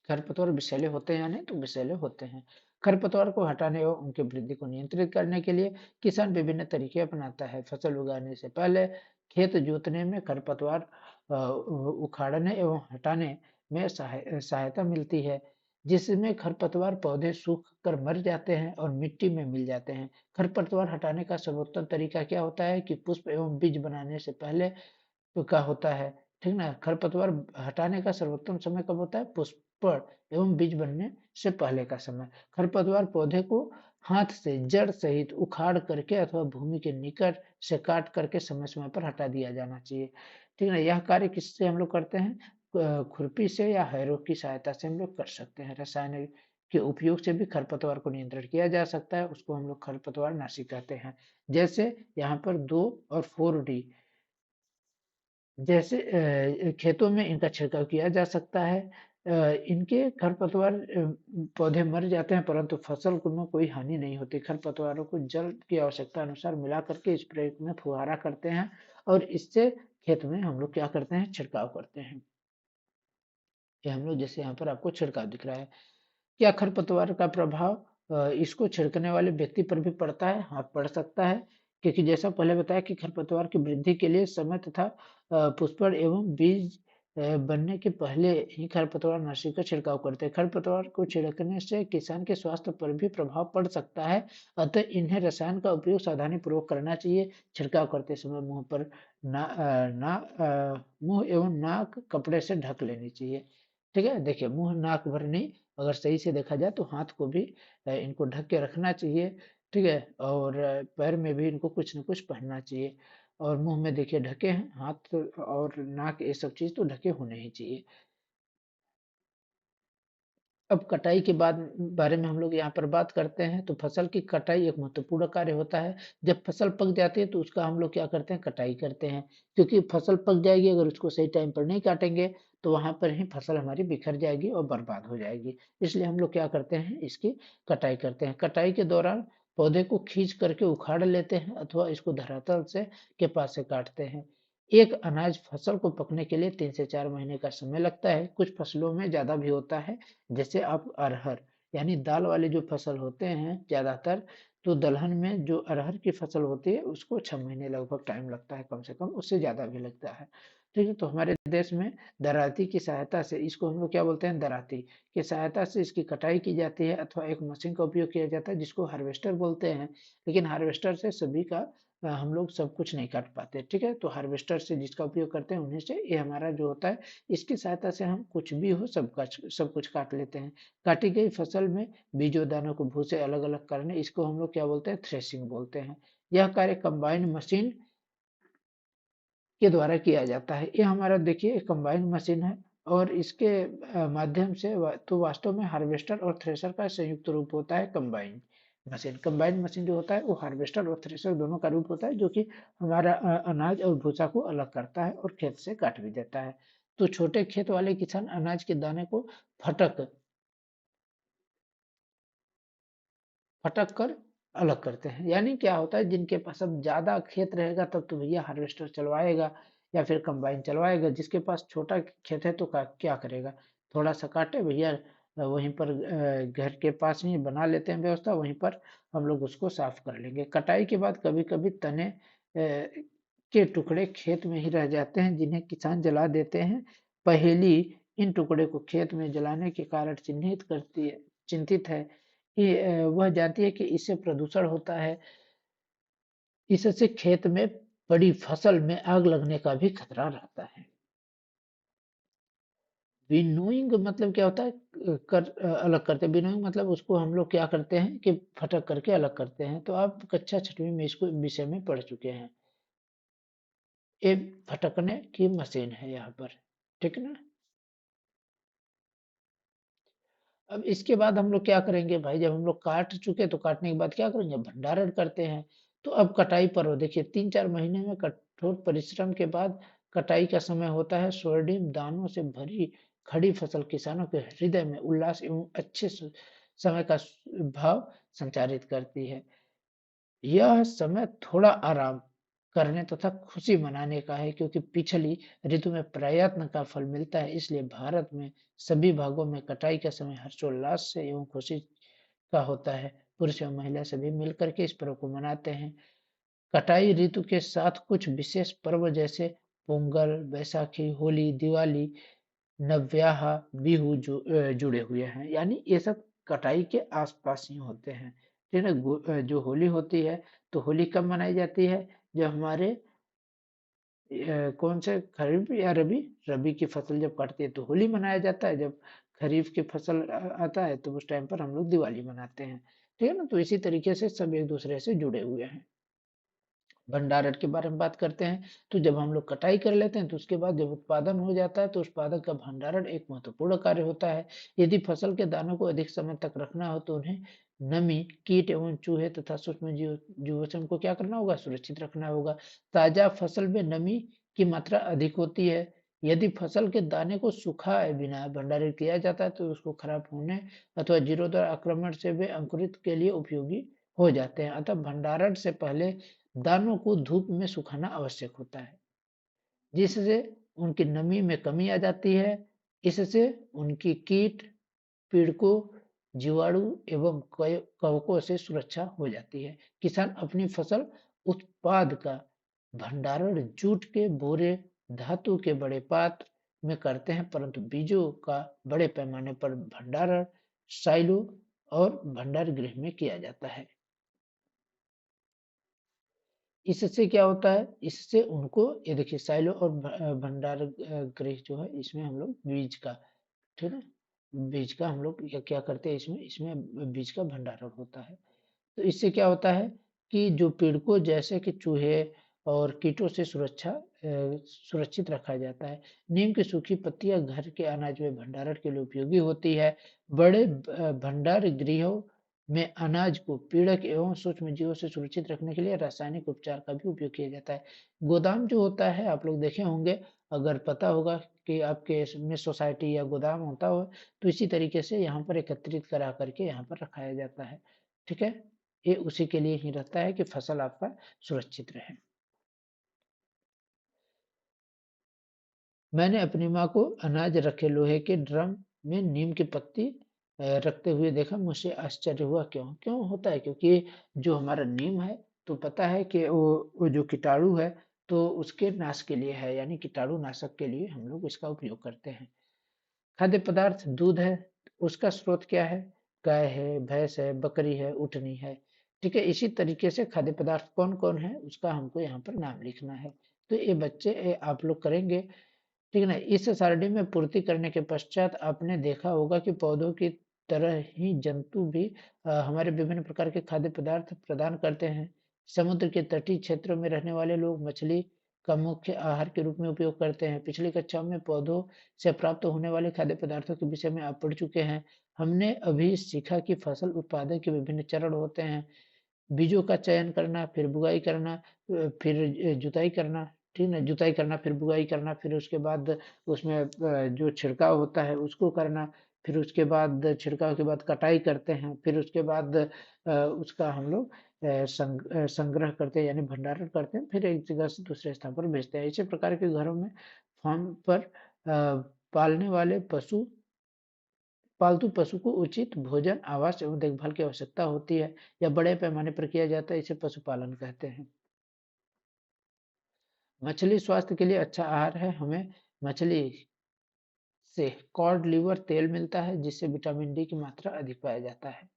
खरपतवार विषैले होते हैं या नहीं, तो विषैले होते हैं। खरपतवार को हटाने और उनकी वृद्धि को नियंत्रित करने के लिए किसान विभिन्न तरीके अपनाता है। फसल उगाने से पहले खेत जोतने में खरपतवार उखाड़ने एवं हटाने में सहायता मिलती है, जिसमें खरपतवार पौधे सूख कर मर जाते हैं और मिट्टी में मिल जाते हैं। खरपतवार हटाने का सर्वोत्तम तरीका क्या होता है कि पुष्प एवं बीज बनाने से पहले का होता है, ठीक ना। खरपतवार हटाने का सर्वोत्तम समय कब होता है, पुष्पण एवं बीज बनने से पहले का समय। खरपतवार पौधे को हाथ से जड़ सहित उखाड़ करके अथवा भूमि के निकट से काट करके समय समय पर हटा दिया जाना चाहिए, ठीक ना। यह कार्य किससे हम लोग करते हैं, खुरपी से या हैरो की सहायता से हम लोग कर सकते हैं। रसायन के उपयोग से भी खरपतवार को नियंत्रण किया जा सकता है, उसको हम लोग खरपतवार नाशी कहते हैं। जैसे यहाँ पर 2 और 4D, जैसे खेतों में इनका छिड़काव किया जा सकता है। इनके खरपतवार पौधे मर जाते हैं परंतु फसल को में कोई हानि नहीं होती। खरपतवारों को जल की आवश्यकता अनुसार मिला करके स्प्रे में फुहारा करते हैं और इससे खेत में हम लोग क्या करते हैं, छिड़काव करते हैं। ये हम लोग जैसे यहाँ पर आपको छिड़काव दिख रहा है। क्या खरपतवार का प्रभाव इसको छिड़कने वाले व्यक्ति पर भी पड़ता है? हाँ, पड़ सकता है, क्योंकि जैसा पहले बताया कि खरपतवार की वृद्धि के लिए समय तथा पुष्पण एवं बीज बनने के पहले ही खरपतवार नाशी का छिड़काव करते हैं। खरपतवार को छिड़कने से किसान के स्वास्थ्य पर भी प्रभाव पड़ सकता है, अतः इन्हें रसायन का उपयोग सावधानी पूर्वक करना चाहिए। छिड़काव करते समय मुंह एवं नाक कपड़े से ढक लेनी चाहिए, ठीक है। देखिए, मुंह नाक भर नहीं, अगर सही से देखा जाए तो हाथ को भी इनको ढक के रखना चाहिए, ठीक है। और पैर में भी इनको कुछ न कुछ पहनना चाहिए। और मुंह में देखिए ढके हैं, हाथ और नाक ये सब चीज तो ढके होने ही चाहिए। अब कटाई के बाद बारे में हम लोग यहाँ पर बात करते हैं, तो फसल की कटाई एक महत्वपूर्ण कार्य होता है। जब फसल पक जाती है तो उसका हम लोग क्या करते हैं, कटाई करते हैं, क्योंकि फसल पक जाएगी, अगर उसको सही टाइम पर नहीं काटेंगे तो वहां पर ही फसल हमारी बिखर जाएगी और बर्बाद हो जाएगी। इसलिए हम लोग क्या करते हैं, इसकी कटाई करते हैं। कटाई के दौरान पौधे को खींच करके उखाड़ लेते हैं अथवा इसको धरातल से के पास से काटते हैं। एक अनाज फसल को पकने के लिए 3 से 4 महीने का समय लगता है। कुछ फसलों में ज्यादा भी होता है, जैसे आप अरहर, यानी दाल वाले जो फसल होते हैं ज्यादातर, तो दलहन में जो अरहर की फसल होती है उसको 6 महीने लगभग टाइम लगता है, कम से कम उससे ज्यादा भी लगता है, ठीक है, तो हमारे देश में दराती की सहायता से, इसको हम लोग क्या बोलते हैं, दराती की सहायता से इसकी कटाई की जाती है, अथवा एक मशीन का उपयोग किया जाता है जिसको हार्वेस्टर बोलते हैं। लेकिन हार्वेस्टर से सभी का हम लोग सब कुछ नहीं काट पाते। ठीक है, तो हार्वेस्टर से जिसका उपयोग करते हैं उन्हीं से ये हमारा जो होता है, इसकी सहायता से हम कुछ भी हो सब कुछ काट लेते हैं। काटी गई फसल में बीजों दानों को भूसे अलग अलग करने, इसको हम लोग क्या बोलते हैं, थ्रेसिंग बोलते हैं। यह कार्य कंबाइन मशीन के द्वारा किया जाता है। ये हमारा देखिए कंबाइन मशीन है, और इसके माध्यम से तो वास्तव में हार्वेस्टर और थ्रेशर का संयुक्त रूप होता है कंबाइन मशीन। कंबाइन मशीन जो होता है वो हार्वेस्टर और थ्रेशर दोनों का रूप होता है, जो कि हमारा अनाज और भूसा को अलग करता है और खेत से काट भी देता है। तो छोटे खेत वाले किसान अनाज के दाने को फटक फटक कर अलग करते हैं। यानी क्या होता है, जिनके पास अब ज्यादा खेत रहेगा तब तो भैया हार्वेस्टर चलवाएगा या फिर कंबाइन चलवाएगा। जिसके पास छोटा खेत है तो क्या करेगा, थोड़ा सा काटे भैया, वहीं पर घर के पास ही बना लेते हैं व्यवस्था, वहीं पर हम लोग उसको साफ कर लेंगे। कटाई के बाद कभी कभी तने के टुकड़े खेत में ही रह जाते हैं, जिन्हें किसान जला देते हैं। पहेली इन टुकड़े को खेत में जलाने के कारण चिंतित है कि वह जानती है कि इससे प्रदूषण होता है, इससे खेत में बड़ी फसल में आग लगने का भी खतरा रहता है। विनोइंग मतलब क्या होता है, अलग करते हैं। विनोइंग मतलब उसको हम लोग क्या करते हैं कि फटक करके अलग करते हैं। तो आप कक्षा छठवीं में इसको विषय में पढ़ चुके हैं। ये फटकने की मशीन है यहाँ पर, ठीक है ना। अब इसके बाद हम लोग क्या करेंगे भाई, जब हम लोग काट चुके तो काटने के बाद क्या करेंगे, भंडारण करते हैं। तो अब कटाई पर हो, देखिए 3-4 महीने में कठोर परिश्रम के बाद कटाई का समय होता है। स्वर्णिम दानों से भरी खड़ी फसल किसानों के हृदय में उल्लास एवं समय का भाव संचारित करती है। यह समय थोड़ा आराम करने तथा खुशी मनाने का है, क्योंकि पिछली ऋतु में प्रयत्न का फल मिलता है। इसलिए भारत में सभी भागों में कटाई का समय हर्षोल्लास से एवं खुशी का होता है। पुरुष एवं महिला सभी मिलकर के इस पर्व को मनाते हैं। कटाई ऋतु के साथ कुछ विशेष पर्व जैसे पोंगल, बैसाखी, होली, दिवाली, नव्याह, बिहू जुड़े हुए हैं। यानी ये सब कटाई के आसपास ही होते हैं। ठीक है ना। जो होली होती है, तो होली कब मनाई जाती है, जब हमारे कौन से खरीफ या रबी, रबी की फसल जब कटती है तो होली मनाया जाता है। जब खरीफ की फसल आता है तो उस टाइम पर हम लोग दिवाली मनाते हैं। ठीक है ना। तो इसी तरीके से सब एक दूसरे से जुड़े हुए हैं। भंडारण के बारे में बात करते हैं, तो जब हम लोग कटाई कर लेते हैं तो उसके बाद जब उत्पादन हो जाता है तो उत्पादन का भंडारण एक महत्वपूर्ण कार्य होता है। यदि फसल के दानों को अधिक समय तक रखना हो तो उन्हें नमी, कीट एवं चूहे तथा सूक्ष्म जीवों से उनको क्या करना होगा, सुरक्षित रखना होगा। ताजा फसल में नमी की मात्रा अधिक होती है। यदि फसल के दाने को सुखाए बिना भंडारित किया जाता है तो उसको खराब होने अथवा जीरोधर आक्रमण से वे अंकुरित के लिए उपयोगी हो जाते हैं। अतः भंडारण से पहले दानों को धूप में सुखाना आवश्यक होता है, जिससे उनकी नमी में कमी आ जाती है। इससे उनकी कीट, पीड़कों, जीवाणु एवं कवकों से सुरक्षा हो जाती है। किसान अपनी फसल उत्पाद का भंडारण जूट के बोरे, धातु के बड़े पात्र में करते हैं, परंतु बीजों का बड़े पैमाने पर भंडारण साइलो और भंडार गृह में किया जाता है। इससे क्या होता है, इससे उनको ये देखिए साइलो और भंडार गृह जो है, इसमें हम लोग बीज का, ठीक है, बीज का हम लोग क्या करते हैं, इसमें इसमें बीज का भंडारण होता है। तो इससे क्या होता है कि जो पेड़ को जैसे कि चूहे और कीटों से सुरक्षित रखा जाता है। नीम की सूखी पत्तियां घर के अनाज में भंडारण के लिए उपयोगी होती है। बड़े भंडार गृहों में अनाज को पीड़क एवं सूक्ष्म जीवों से सुरक्षित रखने के लिए रासायनिक उपचार का भी उपयोग किया जाता है। गोदाम जो होता है, आप लोग देखे होंगे, अगर पता होगा कि आपके में सोसाइटी या गोदाम होता हो, तो इसी तरीके से यहाँ पर एकत्रित करा करके यहाँ पर रखाया जाता है। ठीक है, ये उसी के लिए ही रहता है कि फसल आपका सुरक्षित रहे। मैंने अपनी माँ को अनाज रखे लोहे के ड्रम में नीम की पत्ती रखते हुए देखा। मुझे आश्चर्य हुआ, क्यों क्यों होता है, क्योंकि जो हमारा नीम है, तो पता है कि वो जो कीटाणु है, तो उसके नाश के लिए है, यानी कीटाणु नाशक के लिए हम लोग इसका उपयोग करते हैं। खाद्य पदार्थ दूध है, उसका स्रोत क्या है? गाय है, भैंस है, बकरी है, ऊँटनी है। ठीक है, इसी तरीके से खाद्य पदार्थ कौन कौन है उसका हमको यहाँ पर नाम लिखना है। तो ये बच्चे आप लोग करेंगे, ठीक है ना। इस सारणी में पूर्ति करने के पश्चात आपने देखा होगा कि पौधों की तरह ही जंतु भी हमारे विभिन्न प्रकार के खाद्य पदार्थ प्रदान करते हैं। समुद्र के तटीय क्षेत्रों में रहने वाले लोग मछली का मुख्य आहार के रूप में उपयोग करते हैं। पिछली कक्षाओं में पौधों से प्राप्त होने वाले खाद्य पदार्थों के विषय में आप पढ़ चुके हैं। हमने अभी सीखा कि फसल उत्पादन के विभिन्न चरण होते हैं। बीजों का चयन करना, फिर बुआई करना, फिर जुताई करना, ठीक है, जुताई करना, फिर बुआई करना, फिर उसके बाद उसमें जो छिड़काव होता है उसको करना, फिर उसके बाद छिड़काव के बाद कटाई करते हैं, फिर उसके बाद उसका हम लोग संग्रह करते हैं, यानी भंडारण करते हैं, फिर एक जगह से दूसरे स्थान पर भेजते हैं। इसी प्रकार के घरों में फार्म पर पालने वाले पालतू पशु को उचित भोजन, आवास एवं देखभाल की आवश्यकता होती है, या बड़े पैमाने पर किया जाता है, इसे पशुपालन कहते हैं। मछली स्वास्थ्य के लिए अच्छा आहार है। हमें मछली से कॉड लिवर तेल मिलता है, जिससे विटामिन डी की मात्रा अधिक पाया जाता है।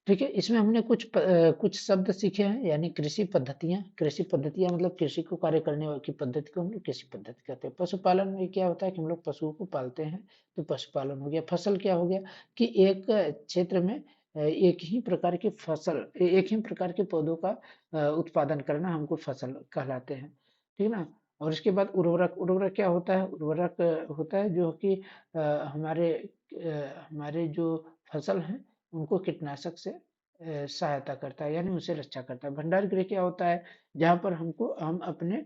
ठीक है, इसमें हमने कुछ शब्द सीखे हैं, यानी कृषि पद्धतियाँ। कृषि पद्धतियाँ मतलब कृषि को कार्य करने की पद्धति को हम लोग कृषि पद्धति कहते हैं। पशुपालन में क्या होता है कि हम लोग पशुओं को पालते हैं, तो पशुपालन हो गया। फसल क्या हो गया कि एक क्षेत्र में एक ही प्रकार की फसल, एक ही प्रकार के पौधों का उत्पादन करना हमको फसल कहलाते हैं, ठीक है ना। और इसके बाद उर्वरक। उर्वरक क्या होता है? उर्वरक होता है जो कि हमारे जो फसल हैं उनको कीटनाशक से सहायता करता है, यानी उनसे रक्षा करता है। भंडार गृह क्या होता है? जहाँ पर हम अपने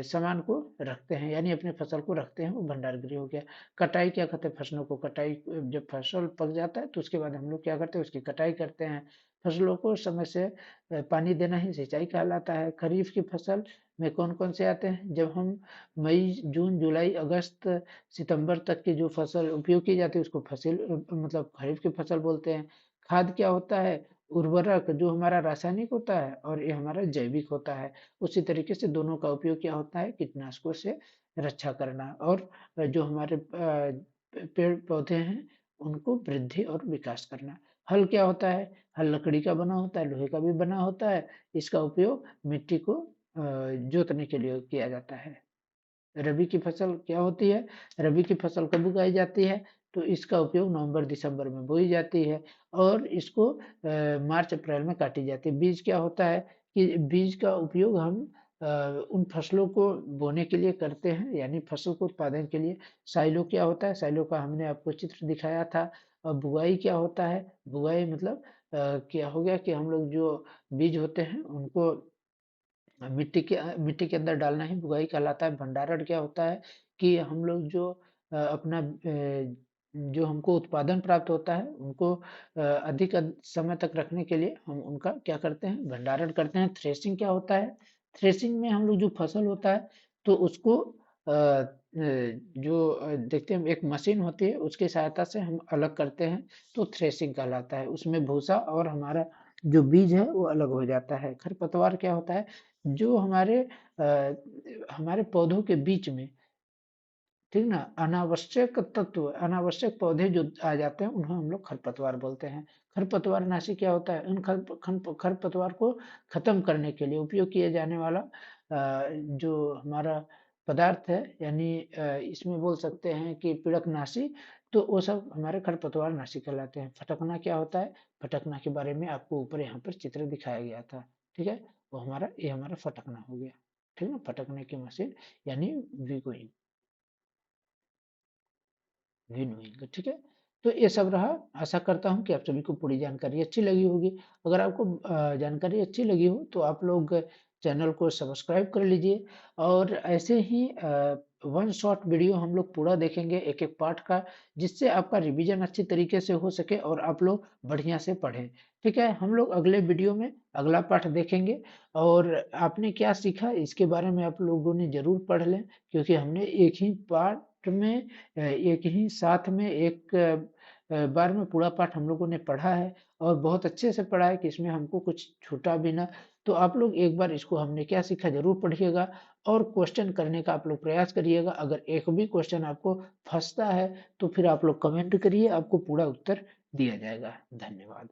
सामान को रखते हैं, यानी अपने फसल को रखते हैं, वो भंडार गृह हो गया। कटाई क्या करते हैं? फसलों को कटाई, जब फसल पक जाता है तो उसके बाद हम लोग क्या करते हैं? उसकी कटाई करते हैं। फसलों को समय से पानी देना ही सिंचाई कहलाता है। खरीफ की फसल में कौन कौन से आते हैं? जब हम मई, जून, जुलाई, अगस्त, सितंबर तक की जो फसल उपयोग की जाती है उसको फसल मतलब खरीफ की फसल बोलते हैं। खाद क्या होता है? उर्वरक जो हमारा रासायनिक होता है और ये हमारा जैविक होता है। उसी तरीके से दोनों का उपयोग क्या होता है? कीटनाशकों से रक्षा करना, और जो हमारे पेड़ पौधे हैं उनको वृद्धि और विकास करना। हल क्या होता है? हल लकड़ी का बना होता है, लोहे का भी बना होता है। इसका उपयोग मिट्टी को जोतने के लिए किया जाता है। रबी की फसल क्या होती है? रबी की फसल कब उगाई जाती है? तो इसका उपयोग नवंबर दिसंबर में बोई जाती है, और इसको मार्च अप्रैल में काटी जाती है। बीज क्या होता है कि बीज का उपयोग हम उन फसलों को बोने के लिए करते हैं, यानी फसल को उत्पादन के लिए। साइलो क्या होता है? साइलो का हमने आपको चित्र दिखाया था। और बुआई क्या होता है? बुआई मतलब क्या हो गया कि हम लोग जो बीज होते हैं उनको मिट्टी के अंदर डालना ही बुआई कहलाता है। भंडारण क्या होता है कि हम लोग जो अपना जो हमको उत्पादन प्राप्त होता है उनको अधिक समय तक रखने के लिए हम उनका क्या करते हैं? भंडारण करते हैं। थ्रेसिंग क्या होता है? थ्रेसिंग में हम लोग जो फसल होता है तो उसको देखते हैं, एक मशीन होती है उसकी सहायता से हम अलग करते हैं, तो थ्रेसिंग कहलाता है। उसमें भूसा और हमारा जो बीज है वो अलग हो जाता है। खरपतवार क्या होता है? जो हमारे पौधों के बीच में, ठीक ना, अनावश्यक तत्व, अनावश्यक पौधे जो आ जाते हैं उन्हें हम लोग खरपतवार बोलते हैं। खरपतवार नाशी क्या होता है? उन खरपतवार को खत्म करने के लिए उपयोग किए जाने वाला जो हमारा पदार्थ है, यानी इसमें बोल सकते हैं कि पीड़कनाशी, तो वो सब हमारे खरपतवार नाशी कहलाते हैं। फटकना क्या होता है? फटकना के बारे में आपको ऊपर यहाँ पर चित्र दिखाया गया था, ठीक है। ये हमारा फटकना हो गया, ठीक है, फटकने की मशीन, यानी वीगोइंग, विनोइंग, ठीक है। तो ये सब रहा। आशा करता हूँ कि आप सभी को पूरी जानकारी अच्छी लगी होगी। अगर आपको जानकारी अच्छी लगी हो तो आप लोग चैनल को सब्सक्राइब कर लीजिए, और ऐसे ही वन शॉट वीडियो हम लोग पूरा देखेंगे एक एक पार्ट का, जिससे आपका रिवीजन अच्छी तरीके से हो सके और आप लोग बढ़िया से पढ़ें। ठीक है, हम लोग अगले वीडियो में अगला पाठ देखेंगे, और आपने क्या सीखा इसके बारे में आप लोगों ने जरूर पढ़ लें, क्योंकि हमने एक ही पार्ट में एक ही साथ में एक बार में पूरा पाठ हम लोगों ने पढ़ा है और बहुत अच्छे से पढ़ा है कि इसमें हमको कुछ छूटा भी ना। तो आप लोग एक बार इसको हमने क्या सीखा ज़रूर पढ़िएगा और क्वेश्चन करने का आप लोग प्रयास करिएगा। अगर एक भी क्वेश्चन आपको फँसता है तो फिर आप लोग कमेंट करिए, आपको पूरा उत्तर दिया जाएगा। धन्यवाद।